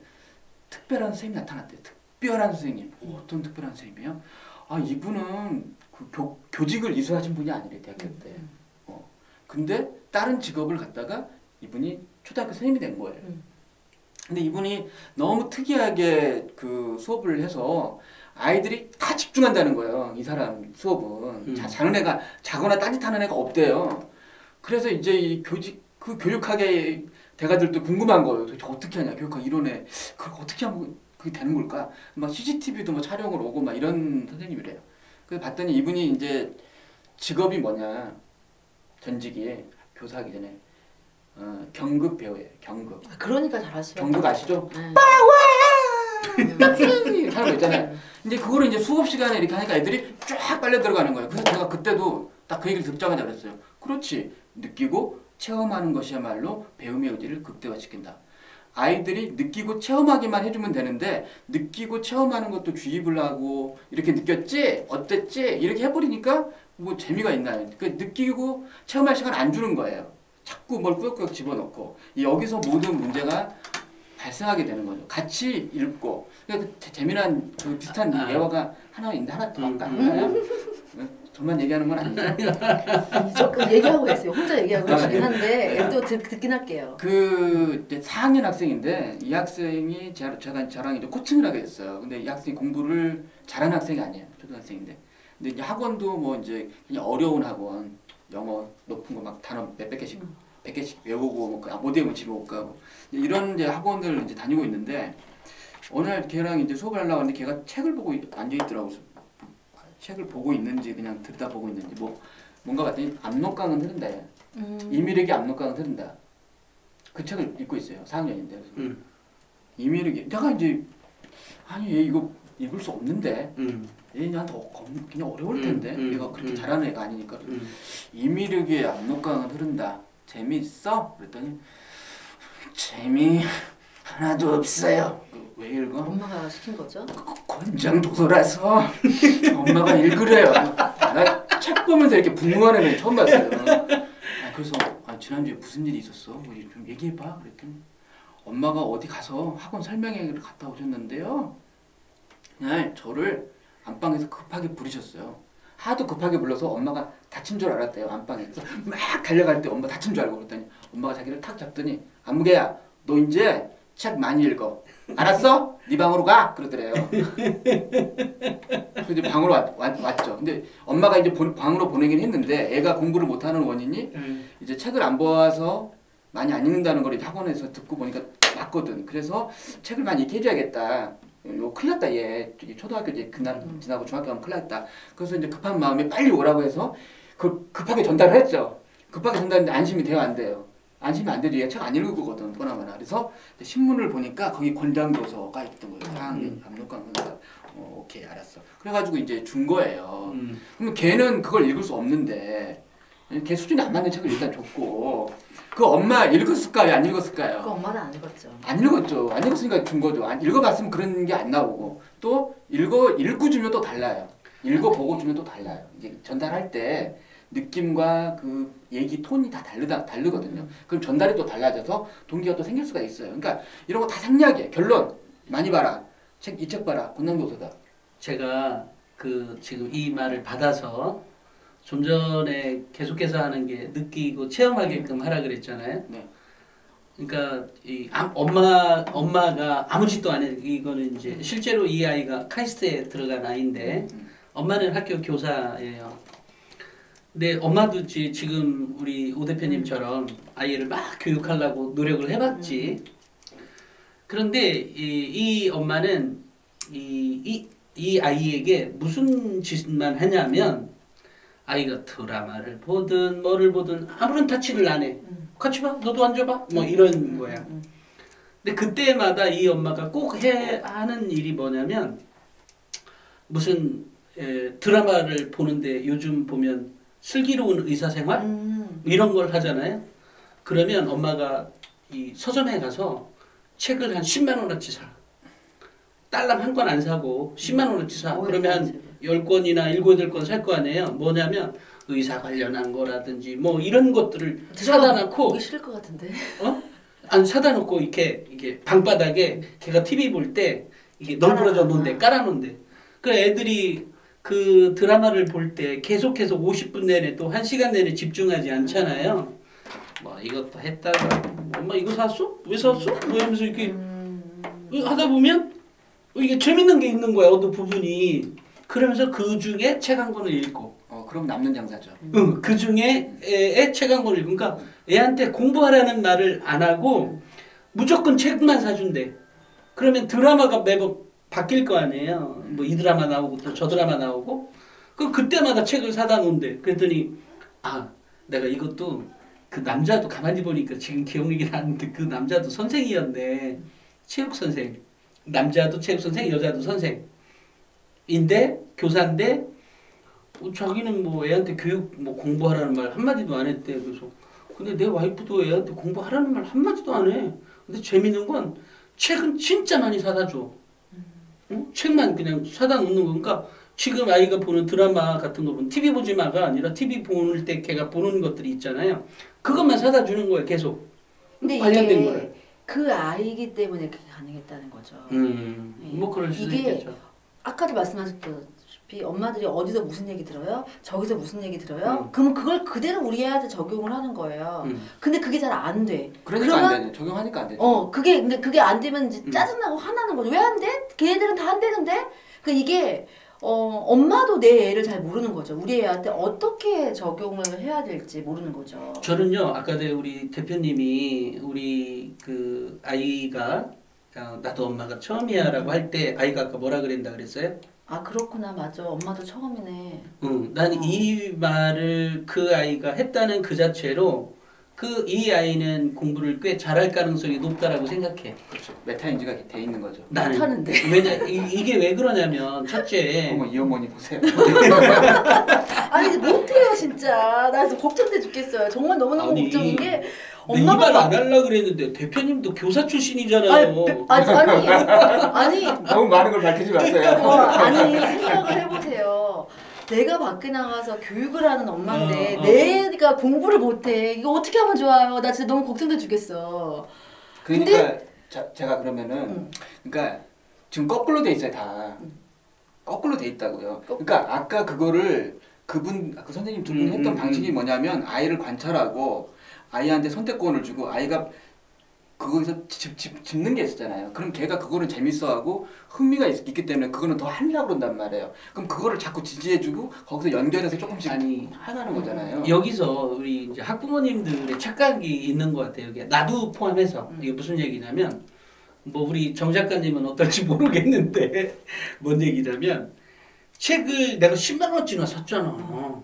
특별한 선생님이 나타났대요. 특별한 선생님. 어떤 특별한 선생님이요? 아 이분은 그 교직을 이수하신 분이 아니래 대학교 때. 근데 다른 직업을 갖다가 이분이 초등학교 선생님이 된 거예요. 근데 이분이 너무 특이하게 그 수업을 해서 아이들이 다 집중한다는 거예요. 이 사람 수업은. 자는 애가 자거나 딴짓하는 애가 없대요. 그래서 이제 이 교육학의 대가들도 궁금한 거예요. 도대체 어떻게 하냐. 교육학 이론에 그걸 어떻게 하면 그게 되는 걸까? 막 CCTV도 뭐 촬영을 오고 막 이런 선생님이래요. 그래서 봤더니 이분이 이제 직업이 뭐냐. 전직이 교사하기 전에 경극 배우예요. 경극. 그러니까 잘하시죠. 경극 아시죠? 빠와! 이렇게 하는 거 있잖아요. 근데 그거를 이제 수업 시간에 이렇게 하니까 애들이 쫙 빨려 들어가는 거예요. 그래서 제가 그때도 딱 그 얘기를 듣자마자 그랬어요. 그렇지. 느끼고 체험하는 것이야말로 배움의 의지를 극대화시킨다. 아이들이 느끼고 체험하기만 해주면 되는데 느끼고 체험하는 것도 주입을 하고 이렇게 느꼈지? 어땠지? 이렇게 해버리니까 뭐 재미가 있나요? 그러니까 느끼고 체험할 시간 안 주는 거예요. 자꾸 뭘 꾸역꾸역 집어넣고 여기서 모든 문제가 발생하게 되는 거죠. 같이 읽고 그러니까 재미난 그 비슷한 예화가 하나 있는데 하나 더 할까? 저만 얘기하는 건 아니죠? 조금 얘기하고 계세요. 혼자 얘기하고 계시긴 한데 또 듣긴 할게요. 그 이제 4학년 학생인데 이 학생이 저랑 이제 코칭을 하게 됐어요. 근데 이 학생이 공부를 잘하는 학생이 아니에요. 초등학생인데. 근데 이제 학원도 뭐 이제 그냥 어려운 학원, 영어 높은 거 막 단어 몇백 개씩 100개씩 외우고 못 외우면 집에 못 가고 이런 이제 학원들 이제 다니고 있는데 어느 날 걔랑 이제 수업을 하려고 하는데 걔가 책을 보고 앉아 있더라고. 책을 보고 있는지 그냥 들여다보고 있는지 뭔가 봤더니 압록강은 흐른다. 이미륵이 압록강은 흐른다. 그 책을 읽고 있어요. 4학년인데. 이미륵이 내가 이제 아니 얘 이거 읽을 수 없는데 얘 나한테 그냥 어려울 텐데 얘가 그렇게 잘하는 애가 아니니까 이미륵의 압록강은 흐른다. 재미있어? 그랬더니 재미 하나도 없어요. 왜 읽어? 엄마가 시킨 거죠? 권장 도서라서 엄마가 읽으래요. 나 책 보면서 이렇게 분노하는 애 처음 봤어요. 그래서 지난주에 무슨 일이 있었어? 좀 얘기해봐. 그랬더니 엄마가 어디 가서 학원 설명회를 갔다 오셨는데요. 그날 저를 안방에서 급하게 부르셨어요. 하도 급하게 불러서 엄마가 다친 줄 알았대요. 안방에서 막 달려갈 때 엄마 다친 줄 알고 그랬더니 엄마가 자기를 탁 잡더니 안무개야 너 이제 책 많이 읽어. 알았어? 네 방으로 가? 그러더래요. 그래서 이제 방으로 왔죠. 근데 엄마가 이제 방으로 보내긴 했는데 애가 공부를 못하는 원인이 이제 책을 안 보아서 많이 안 읽는다는 걸 학원에서 듣고 보니까 맞거든. 그래서 책을 많이 읽게 해줘야겠다. 이거 큰일 났다 얘. 초등학교 이제 그날 지나고 중학교 가면 큰일 났다. 그래서 이제 급한 마음에 빨리 오라고 해서 급하게 전달을 했죠. 급하게 전달했는데 안심이 돼요 안 돼요? 안심이 안 되지. 얘 책 안 읽을 거거든 뻔하거나. 그래서 신문을 보니까 거기 권장도서가 있던 거예요. 4학년 압록강 흐른다. 오케이 알았어. 그래가지고 이제 준 거예요. 그러면 걔는 그걸 읽을 수 없는데 걔 수준이 안 맞는 책을 일단 줬고 그 엄마 읽었을까요? 안 읽었을까요? 그 엄마는 안 읽었죠. 안 읽었죠. 안 읽었으니까 준 거죠. 안 읽어봤으면 그런 게 안 나오고 또 읽고 주면 또 달라요. 읽어보고 주면 또 달라요. 이제 전달할 때 느낌과 그 얘기 톤이 다 다르거든요. 그럼 전달이 또 달라져서 동기가 또 생길 수가 있어요. 그러니까 이런 거 다 생략이에요. 결론 많이 봐라. 이 책 봐라. 권장도서다. 제가 지금 이 말을 받아서 좀 전에 계속해서 하는 게 느끼고 체험하게끔 하라 그랬잖아요. 네. 그러니까 엄마가 아무 짓도 안 해. 이거는 이제 실제로 이 아이가 카이스트에 들어간 아이인데 엄마는 학교 교사예요. 근데 엄마도 지금 우리 오 대표님처럼 아이를 막 교육하려고 노력을 해봤지. 그런데 이 엄마는 이 아이에게 무슨 짓만 하냐면 아이가 드라마를 보든 뭐를 보든 아무런 타치를 안 해. 같이 봐. 너도 앉아봐. 뭐 이런 거야. 근데 그때마다 이 엄마가 꼭 하는 일이 뭐냐면 무슨 드라마를 보는데 요즘 보면 슬기로운 의사생활 이런 걸 하잖아요. 그러면 엄마가 이 서점에 가서 책을 한 10만 원어치 사. 딸랑 한 권 안 사고 10만 원어치 사. 그러면 한 10권이나 7, 8권 살 거 아니에요. 뭐냐면 의사 관련한 거라든지 뭐 이런 것들을 사다 놓고 보기 싫을 것 같은데. 안 사다 놓고 이게 방바닥에 걔가 TV 볼 때 이게 널브러져 놓은데 깔아 놓은데. 그 애들이 그 드라마를 볼 때 계속해서 50분 내내 또 1시간 내내 집중하지 않잖아요. 뭐 이것도 했다가 엄마 이거 샀어? 왜 샀어? 뭐 하면서 이렇게 하다 보면 이게 재밌는 게 있는 거야. 어느 부분이. 그러면서 그 중에 책 한 권을 읽고. 그럼 남는 장사죠. 그 중에 책 한 권을 읽고. 그러니까 애한테 공부하라는 말을 안 하고 무조건 책만 사준대. 그러면 드라마가 매번 바뀔 거 아니에요. 뭐 이 드라마 나오고 또 저 드라마 나오고. 그때마다 책을 사다 놓은대. 그랬더니 내가 이것도 그 남자도 가만히 보니까 지금 기억이 나는데 그 남자도 선생이었네. 체육 선생. 남자도 체육 선생, 여자도 선생인데 교사인데 자기는 뭐 애한테 교육 뭐 공부하라는 말 한마디도 안 했대. 그래서 근데 내 와이프도 애한테 공부하라는 말 한마디도 안 해. 근데 재밌는 건 책은 진짜 많이 사다 줘. 책만 그냥 사다 놓는 거니까 지금 아이가 보는 드라마 같은 거 보면 TV 보지 마가 아니라 TV 보는 때 걔가 보는 것들이 있잖아요. 그것만 사다 주는 거예요. 계속. 근데 관련된 거를. 그 아이기 때문에 그게 가능했다는 거죠. 뭐 그럴 수도 이게 있겠죠. 아까도 말씀하셨다시피 엄마들이 어디서 무슨 얘기 들어요? 저기서 무슨 얘기 들어요? 그럼 그걸 그대로 우리 애한테 적용을 하는 거예요. 근데 그게 잘 안 돼. 그러니까 안 되네. 적용하니까 안 되죠. 근데 그게 안 되면 이제 짜증나고 화나는 거죠. 왜 안 돼? 걔네들은 다 한대는데? 그 이게 엄마도 내 애를 잘 모르는 거죠. 우리 애한테 어떻게 적용을 해야 될지 모르는 거죠. 저는요, 아까 우리 대표님이 우리 그 아이가 나도 엄마가 처음이야라고 할 때 아이가 아까 뭐라 그랬다 그랬어요? 아 그렇구나 맞아 엄마도 처음이네. 나는 이 말을 그 아이가 했다는 그 자체로 이 아이는 공부를 꽤 잘할 가능성이 높다라고 생각해. 그렇죠. 메타인지가 돼 있는 거죠. 나는 못하는데. 왜냐 이게 왜 그러냐면 첫째. 어머 이 어머니 보세요. 아니 못해요 진짜. 나 지금 걱정돼 죽겠어요. 정말 너무너무 걱정인 게 엄마가 이 말 안 하려고 그랬는데 대표님도 교사 출신이잖아요. 아니 너무 많은 걸 밝히지 마세요. 아니 생각을 해보세요. 내가 밖에 나가서 교육을 하는 엄마인데 내가 공부를 못해. 이거 어떻게 하면 좋아요? 나 진짜 너무 걱정돼 죽겠어. 그러니까 제가 그러면은 그러니까 지금 거꾸로 돼 있어요 다. 거꾸로 돼 있다고요. 그러니까 아까 그거를 그 선생님 두 분 했던 방식이 뭐냐면 아이를 관찰하고 아이한테 선택권을 주고 아이가 그거에서 짚는 게 있었잖아요. 그럼 걔가 그거는 재밌어하고 흥미가 있기 때문에 그거는 더 하려고 그런단 말이에요. 그럼 그거를 자꾸 지지해주고 거기서 연결해서 조금씩 하는 거잖아요. 여기서 우리 이제 학부모님들의 착각이 있는 것 같아요. 여기 나도 포함해서 이게 무슨 얘기냐면 뭐 우리 정 작가님은 어떨지 모르겠는데 뭔 얘기냐면 책을 내가 10만 원어치나 샀잖아.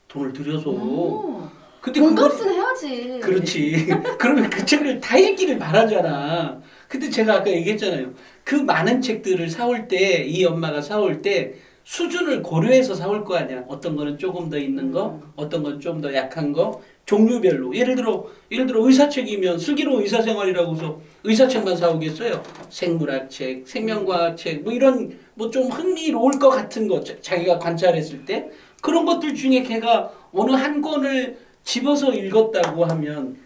돈을 들여서. 근데 돈값은 해야지. 그렇지. 그러면 그 책을 다 읽기를 바라잖아. 근데 제가 아까 얘기했잖아요. 그 많은 책들을 사올 때, 이 엄마가 사올 때 수준을 고려해서 사올 거 아니야. 어떤 거는 조금 더 있는 거, 어떤 건 좀 더 약한 거, 종류별로. 예를 들어 의사책이면 슬기로운 의사생활이라고 해서 의사책만 사오겠어요. 생물학 책, 생명과학 책, 뭐 이런 뭐 좀 흥미로울 것 같은 거 자기가 관찰했을 때 그런 것들 중에 걔가 어느 한 권을 집어서 읽었다고 하면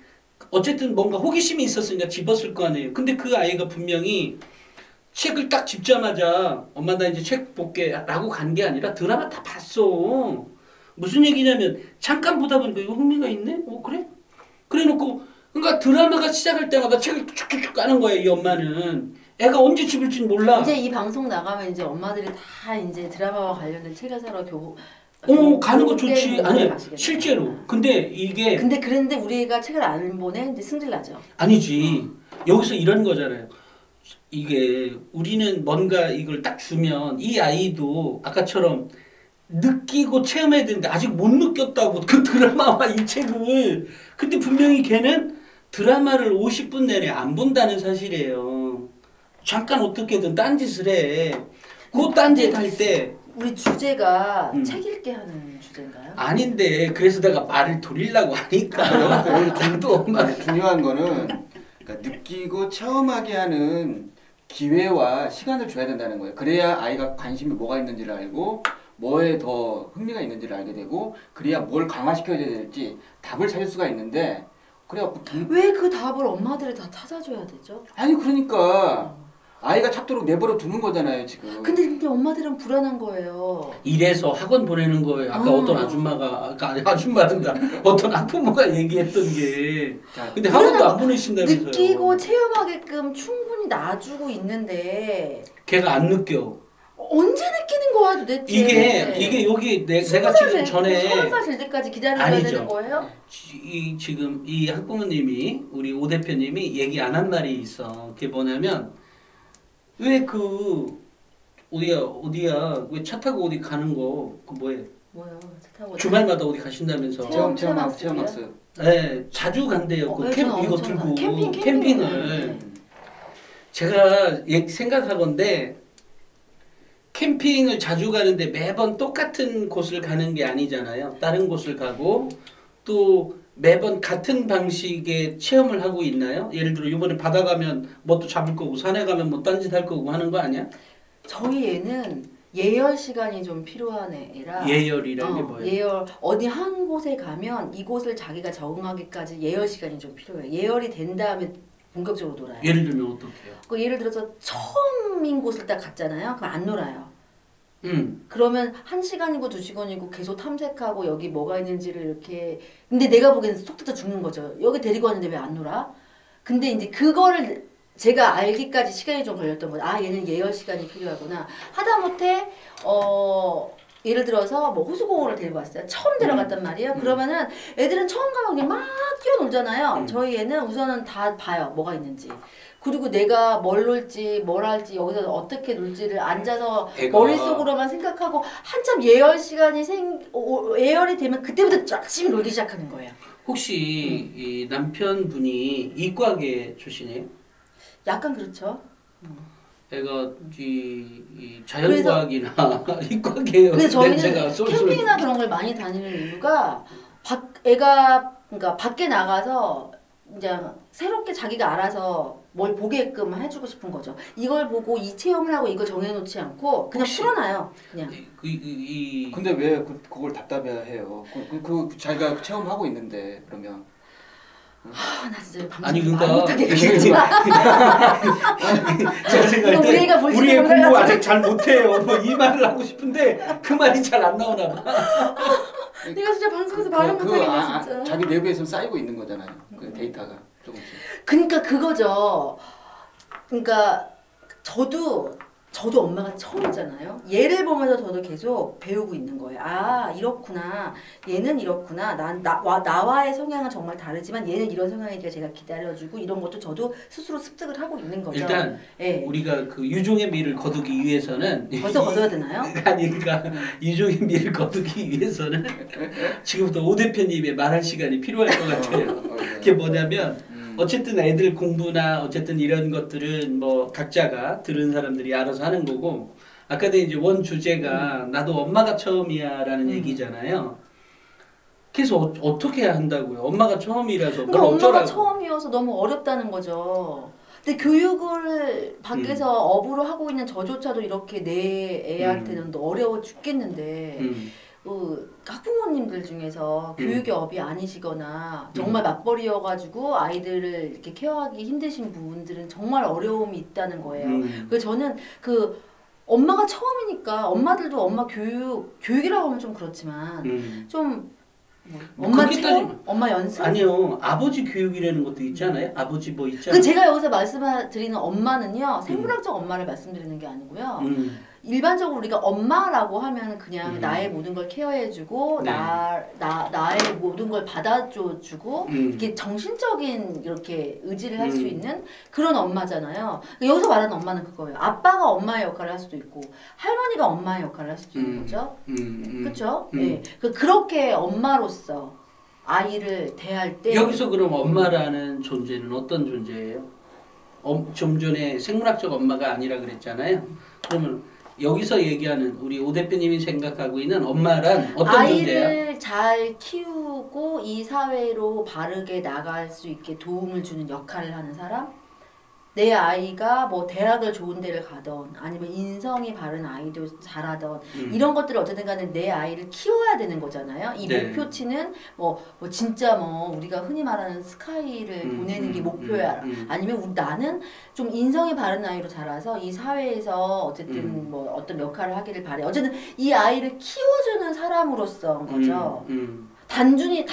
어쨌든 뭔가 호기심이 있었으니까 집었을 거 아니에요. 근데 그 아이가 분명히 책을 딱 집자마자 엄마 나 이제 책 볼게 라고 간 게 아니라 드라마 다 봤어. 무슨 얘기냐면 잠깐 보다 보니까 이거 흥미가 있네? 그래? 그래 놓고 그러니까 드라마가 시작할 때마다 책을 쭉쭉쭉 까는 거예요. 이 엄마는. 애가 언제 집을지는 몰라. 이제 이 방송 나가면 이제 엄마들이 다 이제 드라마와 관련된 책을 사러 가는 거 좋지. 아니 실제로. 근데 그런데 우리 애가 책을 안 보내 이제 승질 나죠. 아니지. 여기서 이런 거잖아요. 이게 우리는 뭔가 이걸 딱 주면 이 아이도 아까처럼 느끼고 체험해야 되는데 아직 못 느꼈다고 그 드라마와 이 책을. 근데 분명히 걔는 드라마를 50분 내내 안 본다는 사실이에요. 잠깐 어떻게든 딴짓을 해. 그 딴짓 할 때 우리 주제가 책 읽게 하는 주제인가요? 아닌데 그래서 내가 말을 돌리려고 하니까. 중요한 거는 그러니까 느끼고 체험하게 하는 기회와 시간을 줘야 된다는 거예요. 그래야 아이가 관심이 뭐가 있는지를 알고 뭐에 더 흥미가 있는지를 알게 되고 그래야 뭘 강화시켜야 될지 답을 찾을 수가 있는데 그래갖고 왜 그 답을 엄마들이 다 찾아줘야 되죠? 아니 그러니까 아이가 찾도록 내버려 두는 거잖아요 지금. 근데 엄마들은 불안한 거예요. 이래서 학원 보내는 거예요. 아까 어떤 아줌마란다. 어떤 학부모가 얘기했던 게. 근데 학원도 안 보내신다면서요. 느끼고 체험하게끔 충분히 놔주고 있는데 걔가 안 느껴. 언제 느끼는 거야 도대체? 이게 여기 내가 지금 전에 20살 될 때까지 기다려야 되는 거예요? 지금 이 학부모님이 우리 오 대표님이 얘기 안 한 말이 있어. 그게 뭐냐면 왜 어디야 왜 차 타고 어디 가는 거 뭐예요? 차 타고 주말마다 어디 가신다면서? 체험학습. 네, 자주 간대요. 이거 들고 캠핑을. 네. 제가 생각하건데 캠핑을 자주 가는데 매번 똑같은 곳을 가는 게 아니잖아요. 다른 곳을 가고 또 매번 같은 방식의 체험을 하고 있나요? 예를 들어 이번에 바다 가면 뭐 또 잡을 거고 산에 가면 뭐 딴짓 할 거고 하는 거 아니야? 저희 애는 예열 시간이 좀 필요한 애라. 예열이라는 게 뭐예요? 예열 어디 한 곳에 가면 이곳을 자기가 적응하기까지 예열 시간이 좀 필요해요. 예열이 된 다음에 본격적으로 놀아요. 예를 들면 어떻게요? 예를 들어서 처음인 곳을 딱 갔잖아요. 그럼 안 놀아요. 그러면 1시간이고 2시간이고 계속 탐색하고 여기 뭐가 있는지를 이렇게 근데 내가 보기에는 속 터져 죽는 거죠. 여기 데리고 왔는데 왜 안 놀아? 근데 이제 그거를 제가 알기까지 시간이 좀 걸렸던 거죠. 아 얘는 예열 시간이 필요하구나. 하다못해 예를 들어서 뭐 호수공원을 데리고 왔어요. 처음 데려갔단 말이에요. 그러면은 애들은 처음 가면 그냥 막 뛰어놀잖아요. 저희 애는 우선은 다 봐요. 뭐가 있는지. 그리고 내가 뭘 놀지 뭘 할지 여기서 어떻게 놀지를 앉아서 머릿속으로만 생각하고 한참 예열 시간이 예열이 되면 그때부터 열심히 놀기 시작하는 거예요. 혹시 이 남편분이 이과계 출신이에요? 약간 그렇죠. 애가 이 자연과학이나 이과계 그래서 저희는 캠핑이나 그런 걸 많이 다니는 이유가 애가 그러니까 밖에 나가서 이제 새롭게 자기가 알아서 뭘 보게끔 해주고 싶은 거죠. 이걸 보고 이 체험을 하고 이걸 정해놓지 않고 그냥 풀어놔요. 그냥. 근데 왜 그걸 답답해해요? 자기가 체험하고 있는데 그러면. 나 진짜 아니 그러니까 못하게 제가 생각할 때 우리 애 공부 아직 잘 못해요. 뭐 이 말을 하고 싶은데 그 말이 잘 안 나오나 봐. 내가 진짜 방송에서 말을 못하겠네 진짜. 자기 내부에서 쌓이고 있는 거잖아요. 그 데이터가 조금씩. 그러니까 그거죠. 그러니까 저도 엄마가 처음이잖아요. 얘를 보면서 저도 계속 배우고 있는 거예요. 아 이렇구나. 얘는 이렇구나. 나와의 성향은 정말 다르지만 얘는 이런 성향이니까 제가 기다려주고 이런 것도 저도 스스로 습득을 하고 있는 거죠. 일단 우리가 그 유종의 미를 거두기 위해서는 벌써 거둬야 되나요? 아니 그러니까 유종의 미를 거두기 위해서는 지금부터 오 대표님의 말할 시간이 필요할 것 같아요. 그게 뭐냐면 어쨌든 애들 공부나 어쨌든 이런 것들은 뭐 각자가 들은 사람들이 알아서 하는 거고 아까도 이제 원 주제가 나도 엄마가 처음이야라는 얘기잖아요. 그래서 어떻게 해야 한다고요? 엄마가 처음이라서 그러니까 엄마가 처음이어서 너무 어렵다는 거죠. 근데 교육을 밖에서 업으로 하고 있는 저조차도 이렇게 내 애한테는 어려워 죽겠는데 학부모님들 중에서 교육의 업이 아니시거나 정말 맞벌이여가지고 아이들을 이렇게 케어하기 힘드신 부분들은 정말 어려움이 있다는 거예요. 그래서 저는 엄마가 처음이니까 엄마들도 엄마 교육이라고 하면 좀 그렇지만 좀 엄마 체험? 엄마 연습? 아니요. 아버지 교육이라는 것도 있잖아요. 아버지 뭐 있잖아요. 제가 여기서 말씀드리는 엄마는요. 생물학적 엄마를 말씀드리는 게 아니고요. 일반적으로 우리가 엄마라고 하면 그냥 나의 모든 걸 케어해주고 나의 모든 걸 받아줘주고 이렇게 정신적인 이렇게 의지를 할 수 있는 그런 엄마잖아요. 여기서 말하는 엄마는 그거예요. 아빠가 엄마의 역할을 할 수도 있고 할머니가 엄마의 역할을 할 수도 있는 거죠. 그렇죠? 네. 그렇게 엄마로서 아이를 대할 때 여기서 그럼 엄마라는 존재는 어떤 존재예요? 좀 전에 생물학적 엄마가 아니라 그랬잖아요. 그러면 여기서 얘기하는 우리 오 대표님이 생각하고 있는 엄마란 어떤 존재야? 아이를 잘 키우고 이 사회로 바르게 나갈 수 있게 도움을 주는 역할을 하는 사람? 내 아이가 뭐 대학을 좋은 데를 가던 아니면 인성이 바른 아이도 잘하던 이런 것들을 어쨌든 간에 내 아이를 키워야 되는 거잖아요. 이 목표치는 뭐 진짜 뭐 우리가 흔히 말하는 스카이를 보내는 게 목표야. 아니면 나는 좀 인성이 바른 아이로 자라서 이 사회에서 어쨌든 뭐 어떤 역할을 하기를 바래. 어쨌든 이 아이를 키워주는 사람으로서인 거죠. 단순히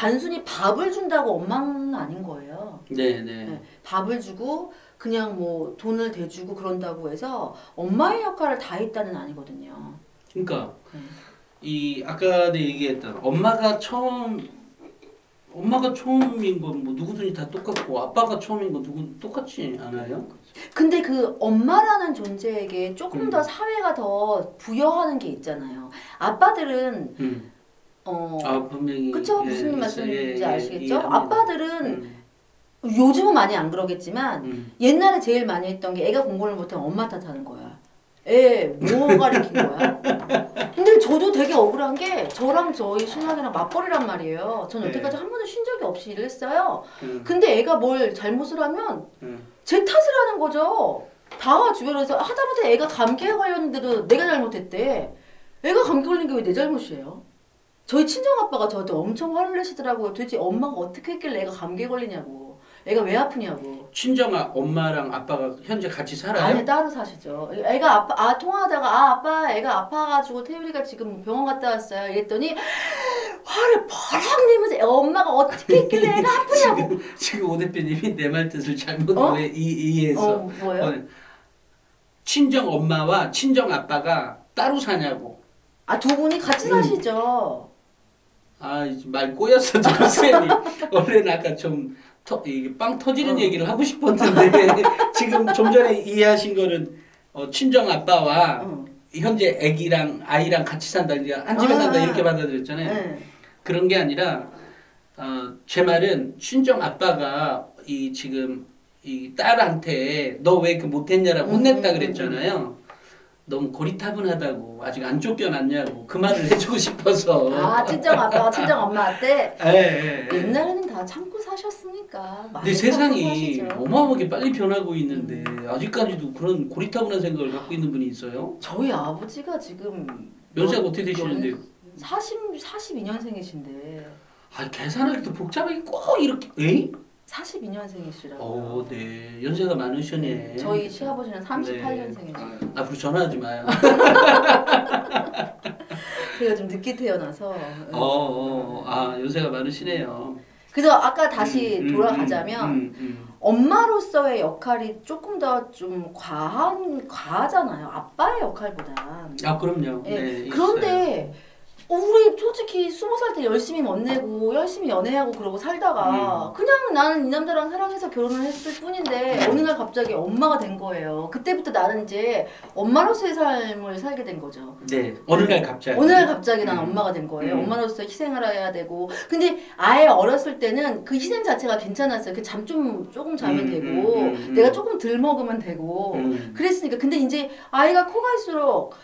밥을 준다고 엄마는 아닌 거예요. 네. 밥을 주고 그냥 뭐 돈을 대주고 그런다고 해서 엄마의 역할을 다 했다는 아니거든요. 그러니까 이 아까 얘기했던 엄마가 처음인 건 뭐 누구든지 다 똑같고 아빠가 처음인 건 누구 똑같지 않아요? 근데 그 엄마라는 존재에게 조금 더 사회가 더 부여하는 게 있잖아요. 아빠들은 분명히 그쵸? 무슨 말씀인지 아시겠죠? 아빠들은 요즘은 많이 안 그러겠지만 옛날에 제일 많이 했던 게 애가 공부를 못하면 엄마 탓하는 거야. 애 뭐 가르친 거야? 근데 저도 되게 억울한 게 저랑 저희 신랑이랑 맞벌이란 말이에요. 전 여태까지 한 번도 쉰 적이 없이 일을 했어요. 근데 애가 뭘 잘못을 하면 제 탓을 하는 거죠. 다 주변에서 하다못해 애가 감기에 걸렸는데도 내가 잘못했대. 애가 감기 걸린 게 왜 내 잘못이에요? 저희 친정아빠가 저한테 엄청 화를 내시더라고요. 도대체 엄마가 어떻게 했길래 애가 감기에 걸리냐고. 애가 왜 아프냐고. 친정 엄마랑 아빠가 현재 같이 살아요? 아니 따로 사시죠. 애가 통화하다가 아빠 애가 아파가지고 태율이가 지금 병원 갔다 왔어요. 이랬더니 화를 버럭 내면서 엄마가 어떻게 했길래 애가 아프냐고. 지금 오 대표님이 내 말 뜻을 잘못 이해해서. 뭐요? 친정 엄마와 친정 아빠가 따로 사냐고. 두 분이 같이 사시죠. 말 꼬였어 지금 쌤이. 원래는 아까 좀 이게 빵 터지는 얘기를 하고 싶었는데 지금 좀 전에 이해하신 거는 친정 아빠와 현재 아기랑 아이랑 같이 산다, 이제 한 집에 산다 이렇게 받아들였잖아요. 그런 게 아니라 제 말은 친정 아빠가 지금 이 딸한테 너 왜 이렇게 못했냐라고 혼냈다 그랬잖아요. 너무 고리타분하다고, 아직 안 쫓겨났냐고 그 말을 해주고 싶어서. 친정 아빠가 친정 엄마한테? 옛날에는 다 참고 사셨으니까. 근데 세상이 어마어마하게 빨리 변하고 있는데 아직까지도 그런 고리타분한 생각을 갖고 있는 분이 있어요? 저희 아버지가 지금 연세가 어떻게 되시는데요? 42년생이신데. 계산하기도 복잡하게 꼭 이렇게. 에이? 42년생이시라고요. 네. 연세가 많으시네. 저희 시아버지는 38년생이시고. 앞으로 전화하지 마요. 제가 좀 늦게 태어나서. 연세가 많으시네요. 그래서 아까 다시 돌아가자면 엄마로서의 역할이 조금 더 좀 과하잖아요. 아빠의 역할보다. 그럼요. 네. 그런데 우리 솔직히 20살 때 열심히 멋내고 열심히 연애하고 그러고 살다가 그냥 나는 이 남자랑 사랑해서 결혼을 했을 뿐인데 어느 날 갑자기 엄마가 된 거예요. 그때부터 나는 이제 엄마로서의 삶을 살게 된 거죠. 네. 어느 날 갑자기 난 엄마가 된 거예요. 엄마로서 희생을 해야 되고. 근데 아예 어렸을 때는 그 희생 자체가 괜찮았어요. 그 조금 자면 되고 내가 조금 덜 먹으면 되고 그랬으니까. 근데 이제 아이가 커갈수록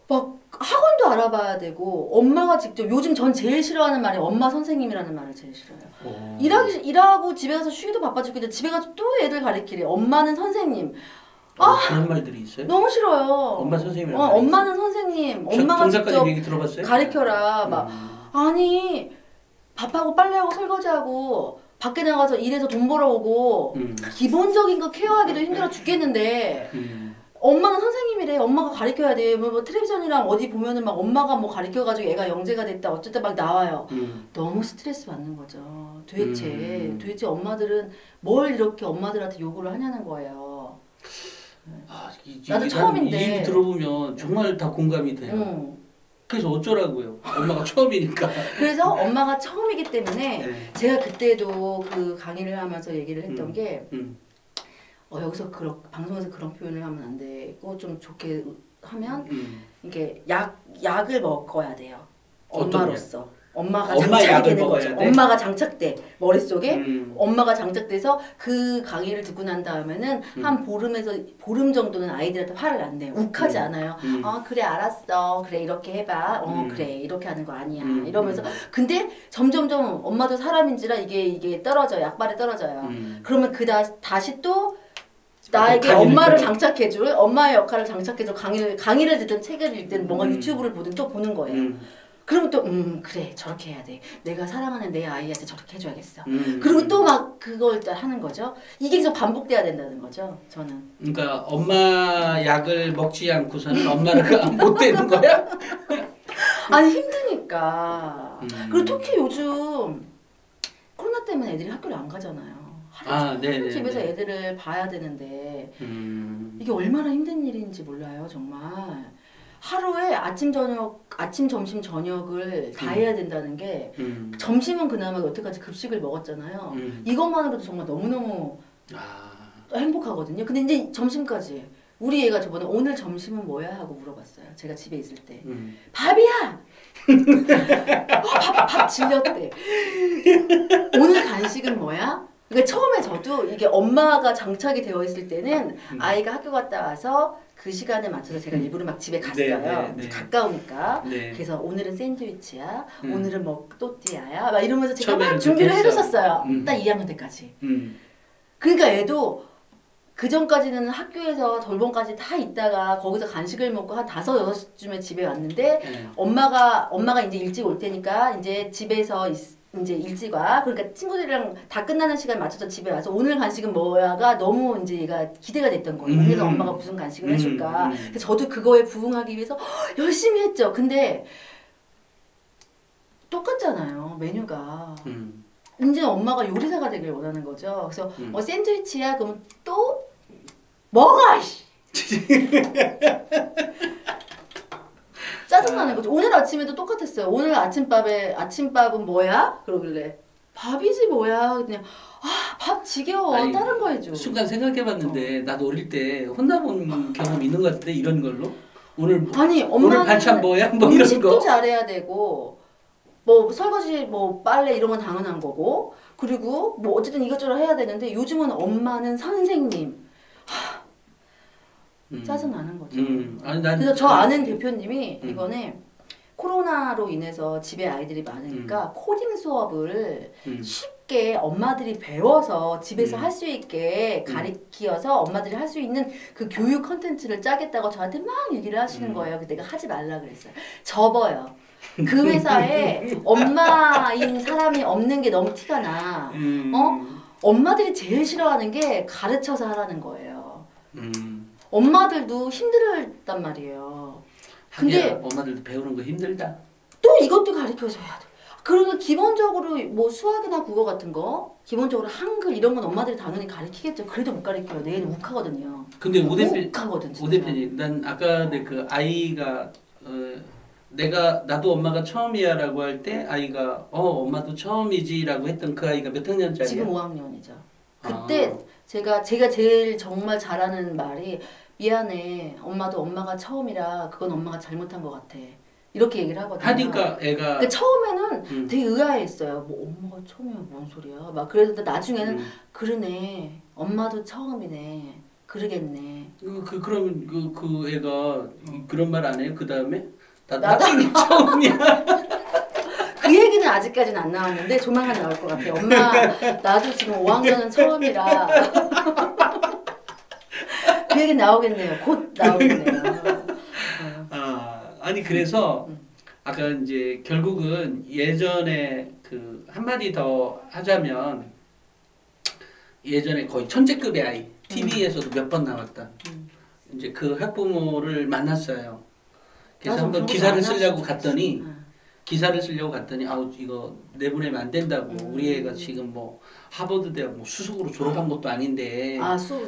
막 학원도 알아봐야 되고 엄마가 직접, 요즘 전 제일 싫어하는 말이 엄마 선생님이라는 말을 제일 싫어해요. 일하고 집에 가서 쉬기도 바빠 죽겠는데 집에 가서 또 애들 가르치래. 엄마는 선생님. 그런 말들이 있어요? 너무 싫어요. 엄마 선생님이라고. 엄마는 선생님. 엄마가 직접 얘기 들어봤어요? 가르쳐라. 아니 밥하고 빨래하고 설거지하고 밖에 나가서 일해서 돈 벌어오고 기본적인 거 케어하기도 힘들어 죽겠는데 엄마는 선생님이래. 엄마가 가르쳐야 돼. 뭐 텔레비전이랑 어디 보면은 막 엄마가 뭐 가르쳐가지고 애가 영재가 됐다 어쨌든 막 나와요. 너무 스트레스 받는 거죠. 도대체 엄마들은 뭘 이렇게 엄마들한테 요구를 하냐는 거예요. 나도 처음인데. 이 얘기 들어보면 정말 다 공감이 돼요. 그래서 어쩌라고요. 엄마가 처음이니까. 그래서 엄마가 처음이기 때문에 제가 그때도 그 강의를 하면서 얘기를 했던 게 여기서 방송에서 그런 표현을 하면 안 되고 좀 좋게 하면 이게 약을 먹어야 돼요. 엄마로서. 엄마가 장착이 되는 거죠. 엄마가 장착돼. 머릿속에 엄마가 장착돼서 그 강의를 듣고 난 다음에는 한 보름 정도는 아이들한테 화를 안 내요. 욱하지 않아요. 그래 알았어. 그래 이렇게 해봐. 그래 이렇게 하는 거 아니야. 이러면서. 근데 점점점 엄마도 사람인지라 이게 떨어져요. 약발이 떨어져요. 그러면 다시 또 나에게 엄마를 장착해줄, 엄마의 역할을 장착해줄 강의를 듣든 책을 읽든 뭔가 유튜브를 보든 또 보는 거예요. 그러면 또 그래 저렇게 해야 돼. 내가 사랑하는 내 아이한테 저렇게 해줘야겠어. 그리고 또 막 그걸 하는 거죠. 이게 계속 반복돼야 된다는 거죠. 저는. 그러니까 엄마 약을 먹지 않고서는 엄마가 못 되는 거야? 아니 힘드니까. 그리고 특히 요즘 코로나 때문에 애들이 학교를 안 가잖아요. 하루 집에서 애들을 봐야 되는데 이게 얼마나 힘든 일인지 몰라요. 정말. 하루에 아침 점심 저녁을 다 해야 된다는 게 점심은 그나마 여태까지 급식을 먹었잖아요. 이것만으로도 정말 너무너무 행복하거든요. 근데 이제 점심까지 우리 애가 저번에 오늘 점심은 뭐야 하고 물어봤어요. 제가 집에 있을 때 밥이야. 밥 질렸대. 오늘 간식은 뭐야? 그러니까 처음에 저도 이게 엄마가 장착이 되어 있을 때는 아이가 학교 갔다 와서 그 시간에 맞춰서 제가 일부러 막 집에 갔어요. 가까우니까. 그래서 오늘은 샌드위치야. 오늘은 뭐 또띠아야. 막 이러면서 제가 막 준비를 해줬었어요. 딱 2학년 때까지. 그러니까 애도 그 전까지는 학교에서 돌봄까지 다 있다가 거기서 간식을 먹고 한 5, 6시쯤에 집에 왔는데 엄마가 이제 일찍 올 테니까 이제 집에서 이제 일지가 그러니까 친구들이랑 다 끝나는 시간 맞춰서 집에 와서 오늘 간식은 뭐야가 너무 이제 얘가 기대가 됐던 거예요. 오늘은 엄마가 무슨 간식을 해줄까. 그래서 저도 그거에 부응하기 위해서 열심히 했죠. 근데 똑같잖아요 메뉴가. 이제 엄마가 요리사가 되길 원하는 거죠. 그래서 샌드위치야 그럼 또 먹어. 짜증나는 거죠. 오늘 아침에도 똑같았어요. 오늘 아침밥은 뭐야? 그러길래 밥이지 뭐야. 그냥 밥 지겨워. 아니, 다른 거 해줘. 순간 생각해봤는데 나도 어릴 때 혼나본 경험 있는 것 같은데 이런 걸로 오늘 아니 오늘 반찬 뭐야? 뭐 이런 음식도 거. 잘해야 되고 뭐 설거지 뭐 빨래 이런 건 당연한 거고 그리고 뭐 어쨌든 이것저것 해야 되는데 요즘은 엄마는 선생님. 짜증나는 거죠. 아니, 난 그래서 저 아는 대표님이 이번에 코로나로 인해서 집에 아이들이 많으니까 코딩 수업을 쉽게 엄마들이 배워서 집에서 할 수 있게 가르치어서 엄마들이 할 수 있는 그 교육 컨텐츠를 짜겠다고 저한테 막 얘기를 하시는 거예요. 그래서 내가 하지 말라 그랬어요. 접어요. 그 회사에 엄마인 사람이 없는 게 너무 티가 나. 엄마들이 제일 싫어하는 게 가르쳐서 하라는 거예요. 엄마들도 힘들단 말이에요. 근데 엄마들도 배우는 거 힘들다. 또 이것도 가르쳐줘야 돼. 그리고 기본적으로 뭐 수학이나 국어 같은 거 기본적으로 한글 이런 건 엄마들이 당연히 가르치겠죠. 그래도 못 가르쳐요. 내 애는 욱하거든요. 근데 오 대표님 난 아까 그 아이가 나도 엄마가 처음이야라고 할 때 아이가 엄마도 처음이지라고 했던 그 아이가 몇 학년짜리야? 지금 5학년이죠. 그때 제가 제일 정말 잘하는 말이 미안해. 엄마가 처음이라 그건 엄마가 잘못한 것 같아. 이렇게 얘기를 하거든요. 하니까 애가 그러니까 처음에는 되게 의아했어요. 뭐 엄마가 처음이면 뭔 소리야? 막 그랬는데 나중에는 그러네. 엄마도 처음이네. 그러겠네. 그러면 그 애가 그런 말 안 해요? 그 다음에 나도 학생이 처음이야. 그 얘기는 아직까지는 안 나왔는데 조만간 나올 것 같아요. 엄마 나도 지금 5학년은 처음이라 그 얘기 나오겠네요. 곧 나오겠네요. 아니 그래서 아까 이제 결국은 예전에 그 한마디 더 하자면 예전에 거의 천재급의 아이 TV에서도 몇 번 나왔다. 이제 그 학부모를 만났어요. 그래서 한번 기사를 쓰려고 갔더니 아우 이거 내보내면 안 된다고. 우리 애가 지금 뭐 하버드 대학 뭐 수석으로 졸업한 것도 아닌데.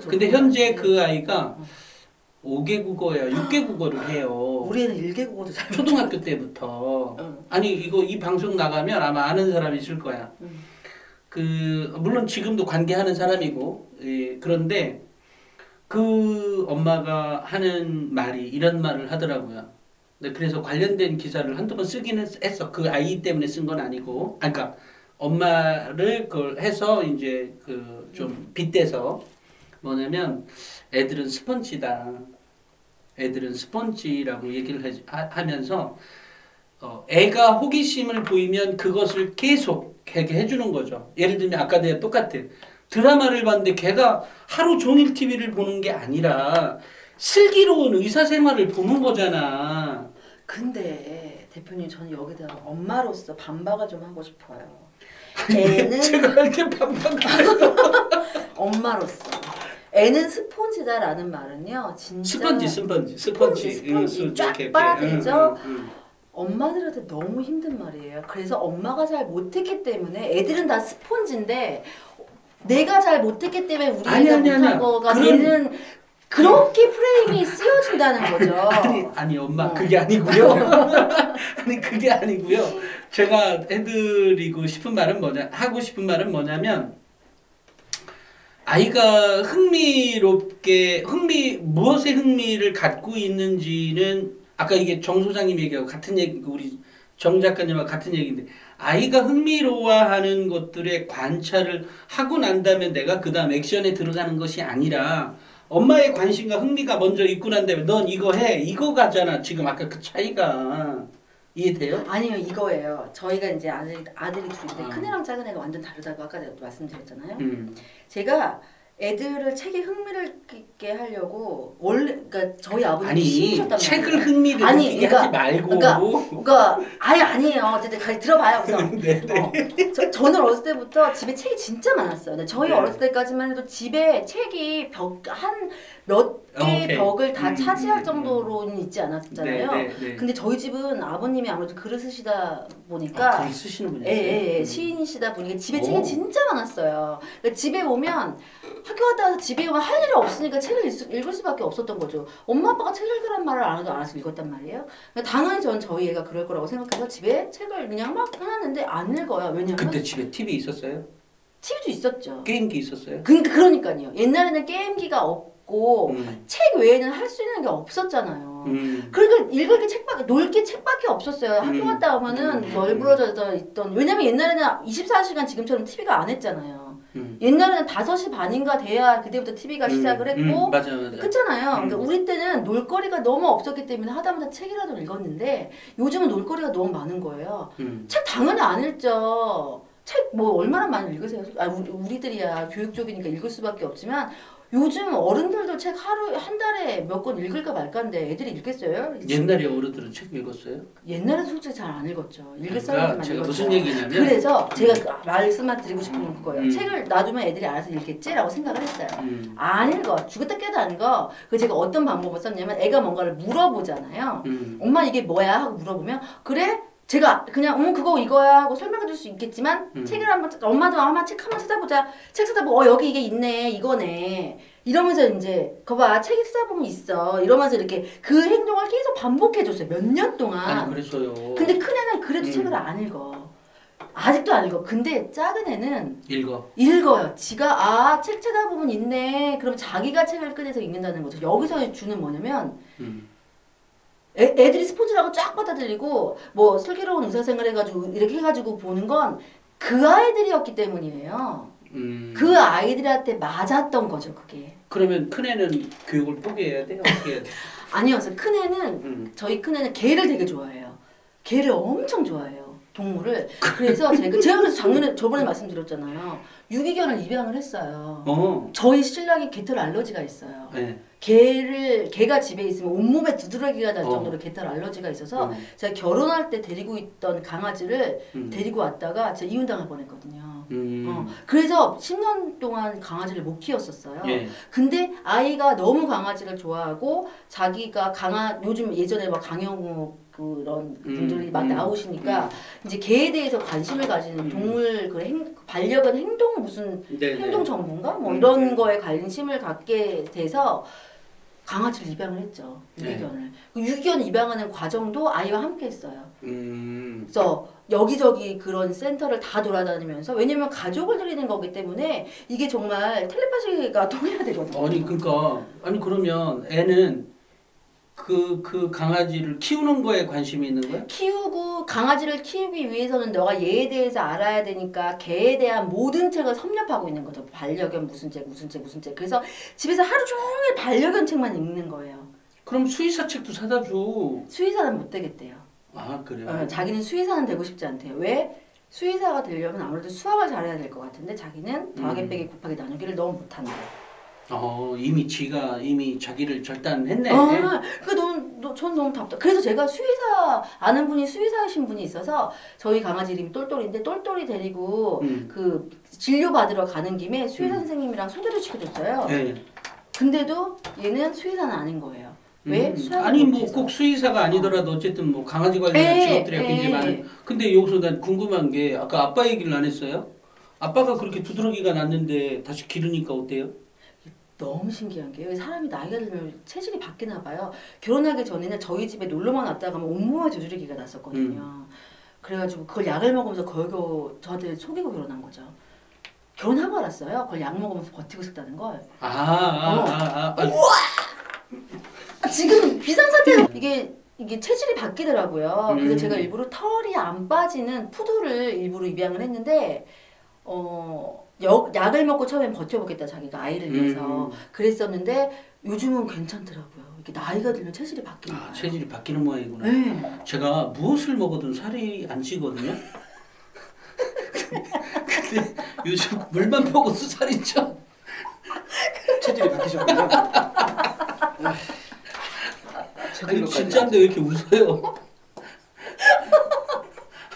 근데 현재 그 아이가 5개 국어야 6개 국어를 해요. 우리 애는 1개 국어도 잘 초등학교 때부터. 아니 이 방송 나가면 아마 아는 사람이 있을 거야. 물론 지금도 관계하는 사람이고 그런데 그 엄마가 하는 말이 이런 말을 하더라고요. 그래서 관련된 기사를 한두 번 쓰긴 했어. 그 아이 때문에 쓴 건 아니고. 그러니까 엄마를 그걸 해서 이제 그 좀 빗대서 뭐냐면 애들은 스펀지다. 애들은 스펀지라고 얘기를 하면서 애가 호기심을 보이면 그것을 계속 걔게 해주는 거죠. 예를 들면 아까 내가 똑같아. 드라마를 봤는데 걔가 하루 종일 TV를 보는 게 아니라 슬기로운 의사생활을 보는 거잖아. 근데 대표님 저는 여기다 엄마로서 반박을 좀 하고 싶어요. 애는 제가 이렇게 반박을 엄마로서 애는 스폰지다라는 말은요 진짜 스펀지 쫙 빨아들이죠. 엄마들한테 너무 힘든 말이에요. 그래서 엄마가 잘 못했기 때문에 애들은 다 스폰지인데 내가 잘 못했기 때문에 우리 애가 못한 거가 되는 그렇게 프레임이 쓰여진다는 거죠. 아니 엄마 그게 아니고요. 아니 그게 아니고요. 제가 하고 싶은 말은 뭐냐면 아이가 무엇에 흥미를 갖고 있는지는 아까 이게 정 소장님 얘기하고 같은 얘기, 우리 정 작가님하고 같은 얘기인데 아이가 흥미로워하는 것들의 관찰을 하고 난 다음에 내가 그 다음 액션에 들어가는 것이 아니라 엄마의 관심과 흥미가 먼저 있고 난 다음에 넌 이거 해. 이거 가잖아. 지금 아까 그 차이가. 이해돼요? 아니요. 이거예요. 저희가 이제 아들이 둘인데 큰애랑 작은애가 완전 다르다고 아까 내가 말씀드렸잖아요. 제가 애들을 책에 흥미를 있게 하려고 원래 그러니까 저희 아버님이 아니 시키셨단 책을 말이에요. 흥미를 아니, 느끼게 그러니까, 하지 말고 그러니까 아니에요. 어쨌든 같이 들어봐요. 그래서 네. 저는 어렸을 때부터 집에 책이 진짜 많았어요. 근데 저희 네. 어렸을 때까지만 해도 집에 책이 한 몇 개의 벽을 다 차지할 정도로는 있지 않았잖아요. 네. 근데 저희 집은 아버님이 아무래도 글을 쓰시다 보니까 글 쓰시는 분이세요? 예, 시인이시다 보니까 집에 책이 진짜 많았어요. 그러니까 집에 오면 학교 갔다 와서 집에 오면 할 일이 없으니까 책을 읽을 수밖에 없었던 거죠. 엄마 아빠가 책 읽으란 말을 안 해도 알아서 읽었단 말이에요. 그러니까 당연히 전 저희 애가 그럴 거라고 생각해서 집에 책을 그냥 막 해놨는데 안 읽어요. 왜냐면 그때 집에 TV 있었어요? TV도 있었죠. 게임기 있었어요? 그러니까요. 옛날에는 게임기가 없고 책 외에는 할 수 있는 게 없었잖아요. 그러니까 읽을 게 책밖에 놀 게 책밖에 없었어요. 학교 갔다 오면은 널브러져 있던 왜냐면 옛날에는 24시간 지금처럼 TV가 안 했잖아요. 옛날에는 5시 반인가 돼야 그때부터 TV가 시작을 했고 맞아. 그렇잖아요. 그러니까 우리 때는 놀거리가 너무 없었기 때문에 하다못해 책이라도 읽었는데 요즘은 놀거리가 너무 많은 거예요. 책 당연히 안 읽죠. 책 뭐 얼마나 많이 읽으세요? 우리들이야 교육 쪽이니까 읽을 수밖에 없지만 요즘 어른들도 책 하루 한 달에 몇 권 읽을까 말까인데 애들이 읽겠어요? 옛날에 어른들은 책 읽었어요? 옛날에는 솔직히 잘 안 읽었죠. 읽을 그러니까 사람들만 제가 읽었죠. 무슨 얘기냐면 그래서 제가 말씀만 드리고 싶은 건 그거예요. 책을 놔두면 애들이 알아서 읽겠지라고 생각을 했어요. 안 읽어. 죽었다 깨도 안 읽어. 그래서 제가 어떤 방법을 썼냐면 애가 뭔가를 물어보잖아요. 엄마 이게 뭐야? 하고 물어보면 그래? 제가 그냥 그거 이거야 하고 설명해 줄 수 있겠지만 책을 한번 엄마도 아마 책 한번 찾아보자. 책 찾아보고 여기 이게 있네. 이거네. 이러면서 이제 거봐 책이 찾아보면 있어. 이러면서 이렇게 그 행동을 계속 반복해 줬어요. 몇 년 동안. 아니 그랬어요. 근데 큰 애는 그래도 책을 안 읽어. 아직도 안 읽어. 근데 작은 애는 읽어요. 지가 책 찾아보면 있네. 그럼 자기가 책을 꺼내서 읽는다는 거죠. 여기서 주는 뭐냐면 애들이 스폰지라고 쫙 받아들이고 뭐 슬기로운 의사생활 해가지고 이렇게 해가지고 보는 건 그 아이들이었기 때문이에요. 그 아이들한테 맞았던 거죠 그게. 그러면 큰애는 교육을 포기해야 돼요? 어떻게 해야 돼요? 아니요. 큰애는 저희 큰애는 개를 되게 좋아해요. 개를 엄청 좋아해요. 동물을. 그래서 제가 그래서 저번에 말씀드렸잖아요. 유기견을 입양을 했어요. 저희 신랑이 개털 알러지가 있어요. 네. 개가 집에 있으면 온몸에 두드러기가 날 정도로 개털 알러지가 있어서 제가 결혼할 때 데리고 있던 강아지를 데리고 왔다가 제가 이혼당할 뻔했거든요. 그래서 10년 동안 강아지를 못 키웠었어요. 예. 근데 아이가 너무 강아지를 좋아하고 자기가 요즘 예전에 막 강영욱 그런 분들이 막 나오시니까 이제 개에 대해서 관심을 가지는 동물 반려견 행동 무슨 행동 전문가 뭐 이런 거에 관심을 갖게 돼서 강아지를 입양을 했죠. 유기견을. 유기견 입양하는 과정도 아이와 함께 했어요. 그래서 여기저기 그런 센터를 다 돌아다니면서 왜냐면 가족을 들이는 거기 때문에 이게 정말 텔레파시가 통해야 되거든요. 아니 그러면 애는 그 강아지를 키우는 거에 관심이 있는 거야? 강아지를 키우기 위해서는 너가 얘에 대해서 알아야 되니까 개에 대한 모든 책을 섭렵하고 있는 거죠. 반려견 무슨 책. 그래서 집에서 하루 종일 반려견 책만 읽는 거예요. 그럼 수의사 책도 사다 줘. 수의사는 못 되겠대요. 아 그래요? 자기는 수의사는 되고 싶지 않대요. 왜? 수의사가 되려면 아무래도 수학을 잘해야 될 것 같은데 자기는 더하기 빼기 곱하기 나누기를 너무 못한대요. 이미 지가 자기를 절단했네. 전 너무 답답. 그래서 제가 아는 분이 수의사이신 분이 있어서 저희 강아지 이름이 똘똘인데 똘똘이 데리고 그 진료 받으러 가는 김에 수의사 선생님이랑 소개를 시켜줬어요. 네. 근데도 얘는 수의사는 아닌 거예요. 왜? 아니 뭐 꼭 수의사가 아니더라도 어쨌든 뭐 강아지 관련한 직업들이 굉장히 많은. 근데 여기서 난 궁금한 게 아까 아빠 얘기를 안 했어요? 아빠가 그렇게 두드러기가 났는데 다시 기르니까 어때요? 너무 신기한 게 사람이 나이가 들면 체질이 바뀌나 봐요. 결혼하기 전에는 저희 집에 놀러만 왔다 가면 온몸에 두드러기가 났었거든요. 그래가지고 그걸 약을 먹으면서 겨우겨우 저한테 속이고 결혼한 거죠. 결혼하고 알았어요. 그걸 약 먹으면서 버티고 있었다는 걸. 지금 비상사태가 이게 체질이 바뀌더라고요. 그래서 제가 일부러 털이 안 빠지는 푸드를 일부러 입양을 했는데 약을 먹고 처음엔 버텨보겠다 자기가 아이를 위해서 그랬었는데 요즘은 괜찮더라고요. 이렇게 나이가 들면 체질이 바뀌는 거예요. 체질이 바뀌는 모양이구나. 네. 제가 무엇을 먹어도 살이 안 찌거든요. 근데 요즘 물만 먹어도 살이 쪄. 체질이 바뀌셨군요. 아니 진짜인데 왜 이렇게 웃어요?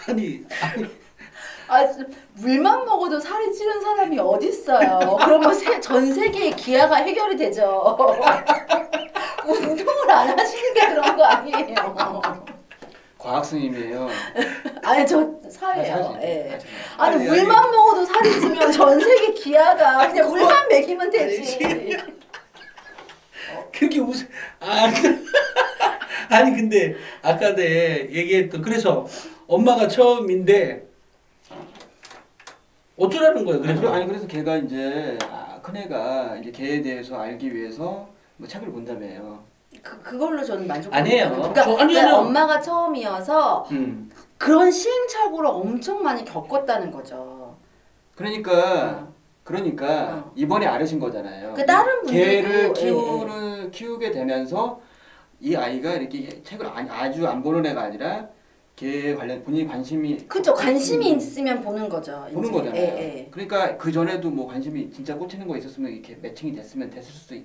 아니 물만 먹어도 살이 찌는 사람이 어딨어요. 그러면 전 세계의 기아가 해결이 되죠. 운동을 안 하시는 게 그런 거 아니에요. 과학 스님이에요. 아니 저 사예요. 예. 아니 물만 먹어도 살이 찌면 전 세계 기아가 그냥 물만 먹이면 되지. 그렇게 웃어. 아니 근데 아까 내 얘기했던 그래서 엄마가 처음인데 어쩌라는 거예요? 그래서 그래서 걔가 이제 큰애가 이제 걔에 대해서 알기 위해서 뭐 책을 본다며요. 그걸로 저는 만족. 아니에요. 그러니까 엄마가 처음이어서 그런 시행착오를 엄청 많이 겪었다는 거죠. 그러니까 이번에 알으신 거잖아요. 그 다른 분들도 걔를 키우게 되면서 이 아이가 이렇게 책을 아주 안 보는 애가 아니라 걔에 관련 본인이 관심이 그렇죠. 관심이 있으면 보는 거죠. 보는 거잖아요. 그러니까 그 전에도 뭐 관심이 진짜 꽂히는 거 있었으면 이렇게 매칭이 됐을 수도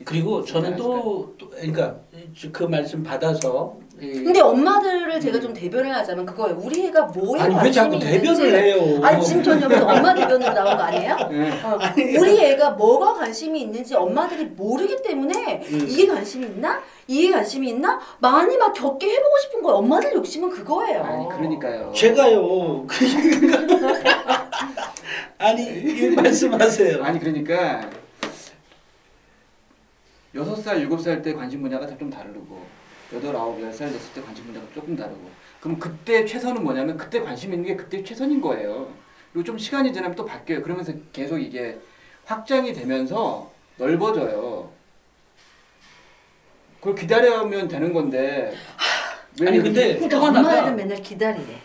그리고 저는 또 그러니까 그 말씀 받아서 근데 엄마들을 제가 좀 대변을 하자면 그거예요. 우리 애가 뭐에 아니 왜 자꾸 대변을 해요? 아니 지금 전 여기서 엄마 대변으로 나온 거 아니에요? 우리 애가 뭐가 관심이 있는지 엄마들이 모르기 때문에 이게 관심이 있나? 이게 관심이 있나? 많이 막 겪게 해보고 싶은 거예요. 엄마들 욕심은 그거예요. 아니 그러니까요. 제가요. 아니 말씀하세요. 아니 그러니까 6살, 7살 때 관심 분야가 좀 다르고 8, 9, 10살 됐을 때 관심 분야가 조금 다르고 그럼 그때 최선은 뭐냐면 그때 관심 있는 게 그때 최선인 거예요. 그리고 좀 시간이 지나면 또 바뀌어요. 그러면서 계속 이게 확장이 되면서 넓어져요. 그걸 기다려면 되는 건데 아니 근데 그러니까 엄마들은 맨날 기다리래.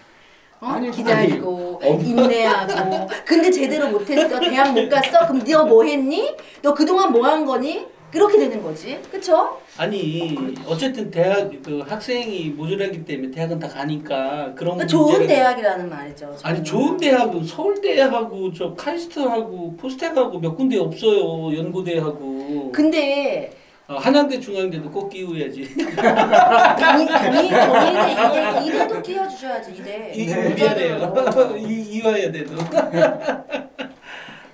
아니, 기다리고 인내하고 근데 제대로 못했어. 대학 못 갔어? 그럼 너 뭐 했니? 너 그동안 뭐 한 거니? 그렇게 되는 거지. 그쵸? 아니 어쨌든 대학 그 학생이 모자라기 때문에 대학은 다 가니까 그런 좋은 대학이라는 말이죠. 저는. 아니 좋은 대학은 서울대하고 저 카이스트하고 포스텍하고 몇 군데 없어요. 연고대하고 근데 한양대 중앙대도 꼭 끼워야지. 경희대 이대도 끼워주셔야지. 이대. 미안해요. 이화여대도.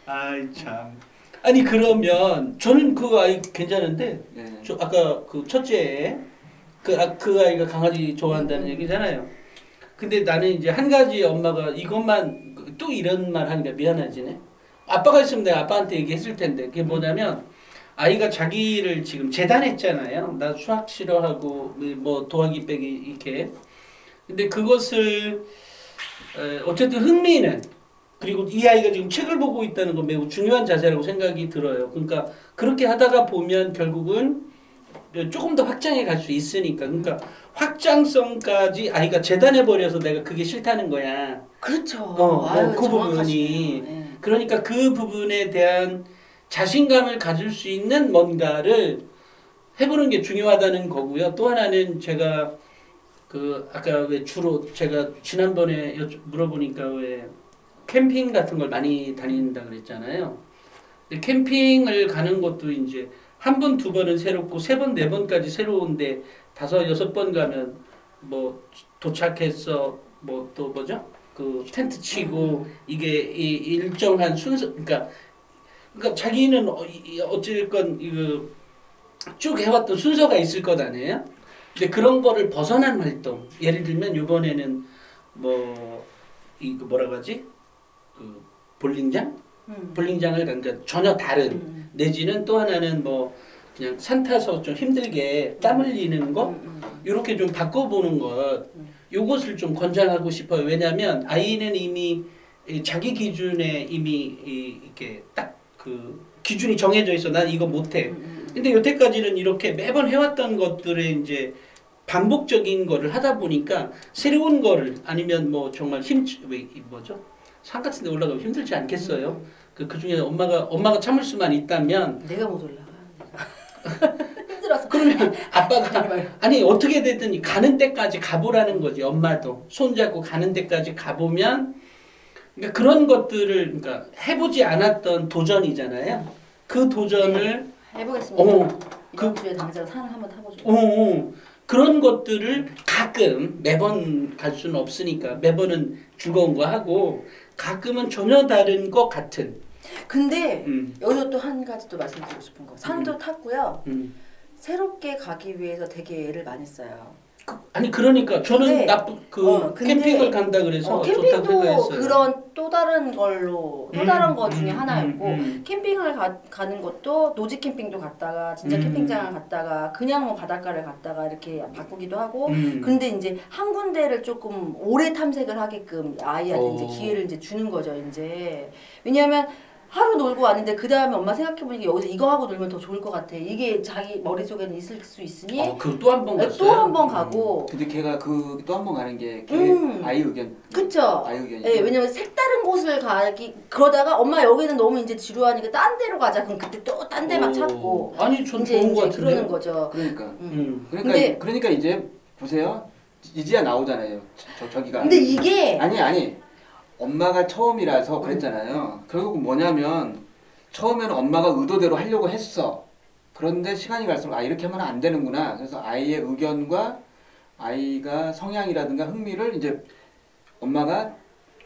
아이 참. 아니 그러면 저는 그 아이 괜찮은데 저 아까 그 첫째 그 아이가 강아지 좋아한다는 얘기잖아요. 근데 나는 이제 한 가지 엄마가 이것만 또 이런 말 하니까 미안하지네. 아빠가 있으면 내가 아빠한테 얘기했을 텐데 그게 뭐냐면 아이가 자기를 지금 재단했잖아요. 나 수학 싫어하고 뭐 도화기 빼기 이렇게. 근데 그것을 어쨌든 흥미는 그리고 이 아이가 지금 책을 보고 있다는 건 매우 중요한 자세라고 생각이 들어요. 그러니까 그렇게 하다가 보면 결국은 조금 더 확장해 갈 수 있으니까. 그러니까 확장성까지 아이가 재단해 버려서 내가 그게 싫다는 거야. 그렇죠. 그 부분이. 그러니까 그 부분에 대한 자신감을 가질 수 있는 뭔가를 해보는 게 중요하다는 거고요. 또 하나는 제가 그 아까 왜 주로 제가 지난번에 물어보니까 왜 캠핑 같은 걸 많이 다닌다 그랬잖아요. 근데 캠핑을 가는 것도 이제 한 번, 두 번은 새롭고 세 번, 네 번까지 새로운데 5, 6번 가면 뭐 도착해서 뭐 또 뭐죠? 그 텐트 치고 이게 일정한 순서 그러니까 자기는 어쨌건 이거 쭉 해왔던 순서가 있을 것 아니에요? 근데 그런 거를 벗어난 활동 예를 들면 이번에는 뭐 이거 뭐라고 하지? 그 볼링장? 볼링장을 그러니까 전혀 다른 내지는 또 하나는 뭐 그냥 산 타서 좀 힘들게 땀 흘리는 거 이렇게 좀 바꿔보는 것 요것을 좀 권장하고 싶어요. 왜냐하면 아이는 이미 자기 기준에 이미 이렇게 딱 그 기준이 정해져 있어. 난 이거 못해. 근데 여태까지는 이렇게 매번 해왔던 것들의 이제 반복적인 거를 하다 보니까 새로운 거를 아니면 뭐 정말 뭐죠? 산 같은 데 올라가면 힘들지 않겠어요? 그 중에 엄마가 참을 수만 있다면 내가 못 올라가. 힘들어서. 그러면 아빠가 아니 어떻게 됐든 가는 데까지 가보라는 거지. 엄마도 손잡고 가는 데까지 가보면 그러니까 그런 것들을 그러니까 해보지 않았던 도전이잖아요. 그 도전을 해보겠습니다. 이번 주에 당장 산을 한번 타보죠. 그런 것들을 가끔 매번 갈 수는 없으니까 매번은 즐거운 거 하고 가끔은 전혀 다른 것 같은. 근데 여기서 또 한 가지 또 말씀드리고 싶은 거. 산도 탔고요. 새롭게 가기 위해서 되게 애를 많이 써요. 아니 그러니까 저는 캠핑을 간다 그래서 캠핑도 좋다고 했어요. 그런 또 다른 걸로 또 다른 거 중에 하나였고 캠핑을 가는 것도 노지 캠핑도 갔다가 진짜 캠핑장을 갔다가 그냥 뭐 바닷가를 갔다가 이렇게 바꾸기도 하고 근데 이제 한 군데를 조금 오래 탐색을 하게끔 아이한테 이제 기회를 이제 주는 거죠. 이제 왜냐하면 하루 놀고 왔는데 그 다음에 엄마 생각해보니까 여기서 이거 하고 놀면 더 좋을 것 같아. 이게 자기 머릿속에는 있을 수 있으니 그 또 한 번 갔어요? 또 한 번 가고 근데 걔가 그 또 한 번 가는 게 아이 의견 그쵸? 아이 의견이죠. 네, 왜냐면 색다른 곳을 가기 그러다가 엄마 여기는 너무 이제 지루하니까 딴 데로 가자. 그럼 그때 또 딴 데 막 찾고 아니 전 좋은 것 같은데 그러는 거죠. 그러니까 이제 보세요. 이제야 나오잖아요. 저기가 근데 이게 아니 엄마가 처음이라서 그랬잖아요. 결국 뭐냐면 처음에는 엄마가 의도대로 하려고 했어. 그런데 시간이 갈수록 이렇게 하면 안 되는구나. 그래서 아이의 의견과 아이가 성향이라든가 흥미를 이제 엄마가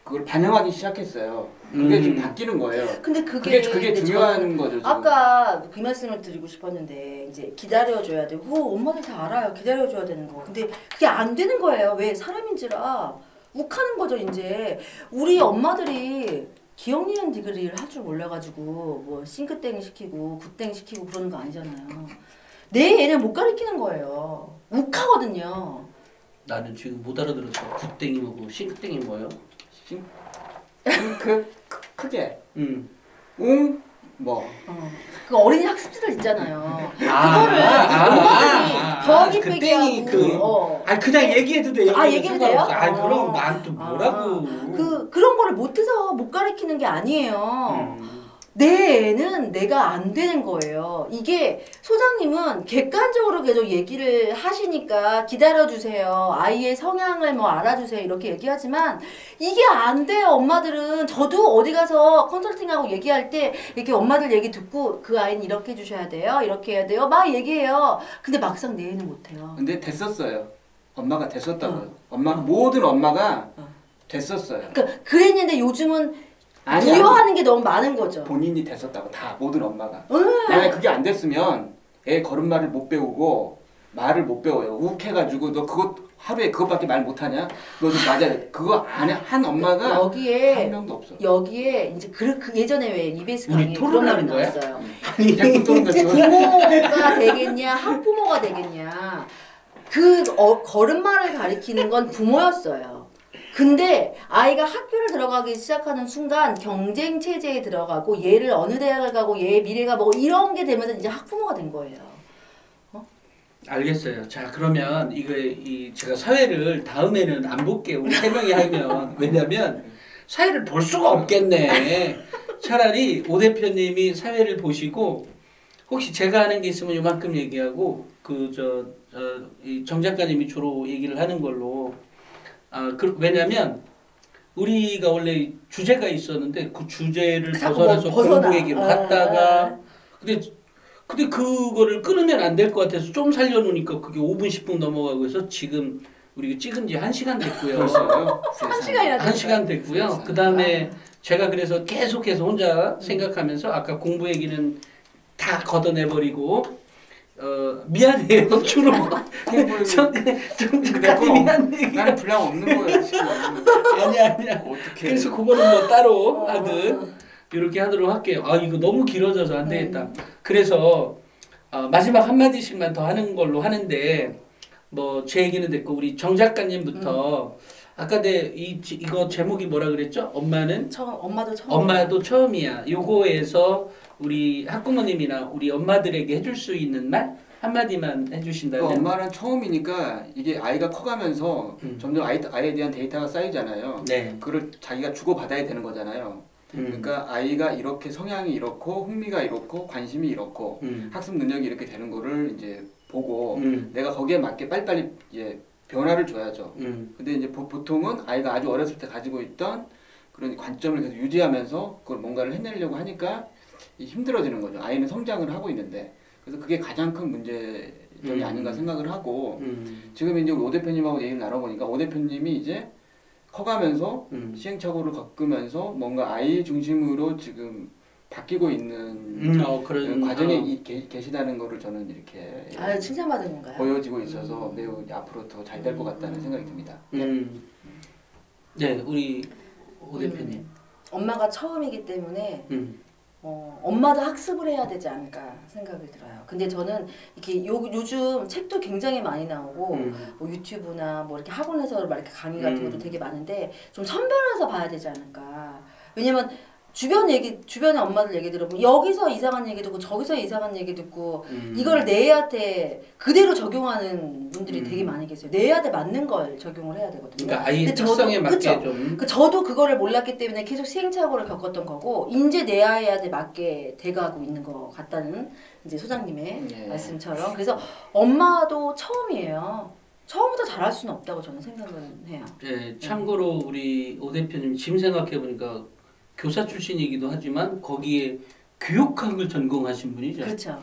그걸 반영하기 시작했어요. 그게 지금 바뀌는 거예요. 근데 그게 중요한 거죠. 지금. 아까 그 말씀을 드리고 싶었는데 이제 기다려줘야 되고 엄마들 다 알아요. 기다려줘야 되는 거. 근데 그게 안 되는 거예요. 왜? 사람인지라. 욱하는 거죠. 이제 우리 엄마들이 기억니은 디그리를 할 줄 몰라가지고 뭐 싱크땡 시키고 굿땡 시키고 그러는 거 아니잖아요. 내 애를 못 가르치는 거예요. 욱하거든요. 나는 지금 못 알아들었어. 굿땡이 뭐고 싱크땡이 뭐예요? 크게 뭐 그 어린이 학습지들 있잖아요. 그거를 엄마들이 더하기 빼기 하고 그냥 얘기해도 돼요. 얘기해도 돼요? 그럼 난 또 뭐라고. 그런 거를 못해서 못 가르치는 게 아니에요. 내 애는 내가 안 되는 거예요. 이게 소장님은 객관적으로 계속 얘기를 하시니까 기다려주세요. 아이의 성향을 뭐 알아주세요. 이렇게 얘기하지만 이게 안 돼요. 엄마들은 저도 어디 가서 컨설팅하고 얘기할 때 이렇게 엄마들 얘기 듣고 그 아이는 이렇게 해주셔야 돼요. 이렇게 해야 돼요. 막 얘기해요. 근데 막상 내 애는 못해요. 근데 됐었어요. 엄마가 됐었다고요. 모든 엄마가 됐었어요. 그러니까 그랬는데 요즘은 부여하는 게 너무 많은 거죠. 본인이 됐었다고 다 모든 엄마가. 만약에 그게 안 됐으면 애 걸음마를 못 배우고 말을 못 배워요. 욱해가지고 너 그것 하루에 그것밖에 말 못하냐? 너 좀 맞아야 돼. 그거 안 한 엄마가 여기에 한 명도 없어. 여기에 이제 그 예전에 왜 EBS 강의 그런 말이 나왔어요. 부모가 되겠냐 학부모가 되겠냐. 걸음마를 가리키는 건 부모였어요. 근데 아이가 학교를 들어가기 시작하는 순간 경쟁 체제에 들어가고 얘를 어느 대학을 가고 얘의 미래가 뭐고 이런 게 되면서 이제 학부모가 된 거예요. 알겠어요. 자 그러면 제가 사회를 다음에는 안 볼게요. 우리 세 명이 하면 왜냐면 사회를 볼 수가 없겠네. 차라리 오 대표님이 사회를 보시고 혹시 제가 하는 게 있으면 요만큼 얘기하고 이 정 작가님이 주로 얘기를 하는 걸로. 왜냐면 우리가 원래 주제가 있었는데 그 주제를 벗어나서 공부 얘기로 갔다가 근데 그거를 끊으면 안 될 것 같아서 좀 살려놓으니까 그게 5분 10분 넘어가고 해서 지금 우리 찍은 지 1시간 됐고요. 1시간이나 1시간 됐고요. 그 다음에 제가 그래서 계속해서 혼자 생각하면서 아까 공부 얘기는 다 걷어내버리고 미안해요. 주로 나는 분량 없는 거예요. 아니야. 그래서 그거는 뭐 따로 하든 이렇게 하도록 할게요. 이거 너무 길어져서 안 되겠다. 그래서 마지막 한마디씩만 더 하는 걸로 하는데 뭐 제 얘기는 됐고 우리 정 작가님부터 아까 이거 제목이 뭐라 그랬죠? 엄마도 처음이야. 요거에서 우리 학부모님이나 우리 엄마들에게 해줄 수 있는 말 한마디만 해주신다면. 엄마는 처음이니까 이게 아이가 커가면서 점점 아이에 대한 데이터가 쌓이잖아요. 네. 그걸 자기가 주고받아야 되는 거잖아요. 그러니까 아이가 이렇게 성향이 이렇고 흥미가 이렇고 관심이 이렇고 학습 능력이 이렇게 되는 거를 이제 보고 내가 거기에 맞게 빨리빨리 이제 변화를 줘야죠. 근데 이제 보통은 아이가 아주 어렸을 때 가지고 있던 그런 관점을 계속 유지하면서 그걸 뭔가를 해내려고 하니까 힘들어지는 거죠. 아이는 성장을 하고 있는데. 그래서 그게 가장 큰 문제점이 아닌가 생각을 하고 지금 이제 오 대표님하고 얘기를 나눠보니까 오 대표님이 이제 커가면서 시행착오를 겪으면서 뭔가 아이 중심으로 지금 바뀌고 있는 그런 과정에 계시다는 거를 저는 이렇게 칭찬받은 건가요? 보여지고 있어서 매우 앞으로 더 잘 될 것 같다는 생각이 듭니다. 네, 우리 오 대표님. 엄마가 처음이기 때문에 엄마도 학습을 해야 되지 않을까 생각이 들어요. 근데 저는 이렇게 요즘 책도 굉장히 많이 나오고 뭐 유튜브나 뭐 이렇게 학원에서 막 이렇게 강의 같은 것도 되게 많은데 좀 선별해서 봐야 되지 않을까. 왜냐면 주변의 엄마들 얘기 들어보면 여기서 이상한 얘기 듣고 저기서 이상한 얘기 듣고 이걸 내 애한테 그대로 적용하는 분들이 되게 많이 계세요. 내 애한테 맞는 걸 적용을 해야 되거든요. 그러니까 아이의 특성에 맞게 좀. 저도 그거를 몰랐기 때문에 계속 시행착오를 겪었던 거고 이제 내 아이한테 맞게 돼가고 있는 것 같다는 이제 소장님의 말씀처럼. 그래서 엄마도 처음이에요. 처음부터 잘할 수는 없다고 저는 생각은 해요. 네, 참고로 우리 오 대표님 지금 생각해 보니까 교사 출신이기도 하지만 거기에 교육학을 전공하신 분이죠. 그렇죠.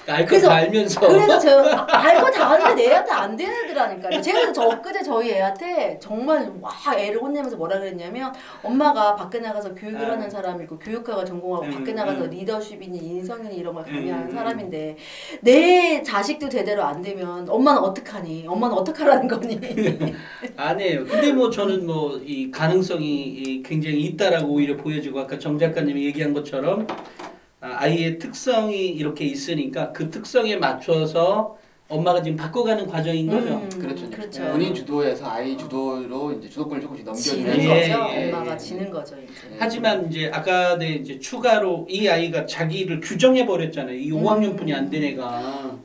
알 거 다 알면서. 그래서 제가 알 거 다 아는데 내 애한테 안 되는 애들하니까요. 제가 엊그제 저희 애한테 정말 애를 혼내면서 뭐라 그랬냐면 엄마가 밖에 나가서 교육을 하는 사람이고 교육학을 전공하고 밖에 나가서 리더십이니 인성이니 이런 걸 강의하는 사람인데 내 자식도 제대로 안 되면 엄마는 어떡하니? 엄마는 어떡하라는 거니? 아니에요. 근데 뭐 저는 뭐 이 가능성이 굉장히 있다라고 오히려 보여지고 아까 정 작가님이 얘기한 것처럼 아이의 특성이 이렇게 있으니까 그 특성에 맞춰서 엄마가 지금 바꿔가는 과정인 거죠. 그렇죠. 본인 주도에서 아이 주도로 이제 주도권을 조금씩 넘겨주는 거죠. 엄마가 지는 거죠. 이제. 하지만 이제 아까 이제 추가로 이 아이가 자기를 규정해 버렸잖아요. 이 5학년뿐이 안 된 애가.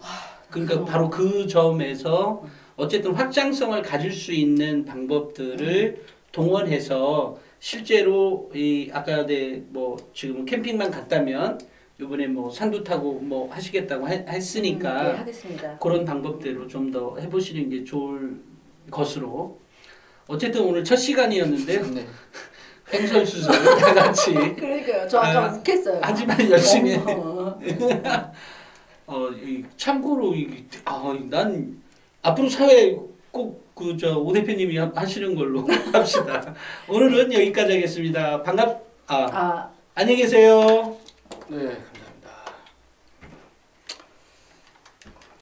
그러니까 바로 그 점에서 어쨌든 확장성을 가질 수 있는 방법들을 동원해서 실제로 이 아까 뭐 지금 캠핑만 갔다면 이번에 뭐 산도 타고 뭐 하시겠다고 했으니까 네, 하겠습니다. 그런 방법대로 좀 더 해보시는 게 좋을 것으로. 어쨌든 오늘 첫 시간이었는데요. 네. 횡설수설 다 같이. 그러니까요. 저 아까 웃겠어요. 하지만 열심히. 참고로 난 앞으로 사회 꼭 오 대표님이 하시는 걸로 합시다. 오늘은 여기까지 하겠습니다. 안녕히 계세요. 네.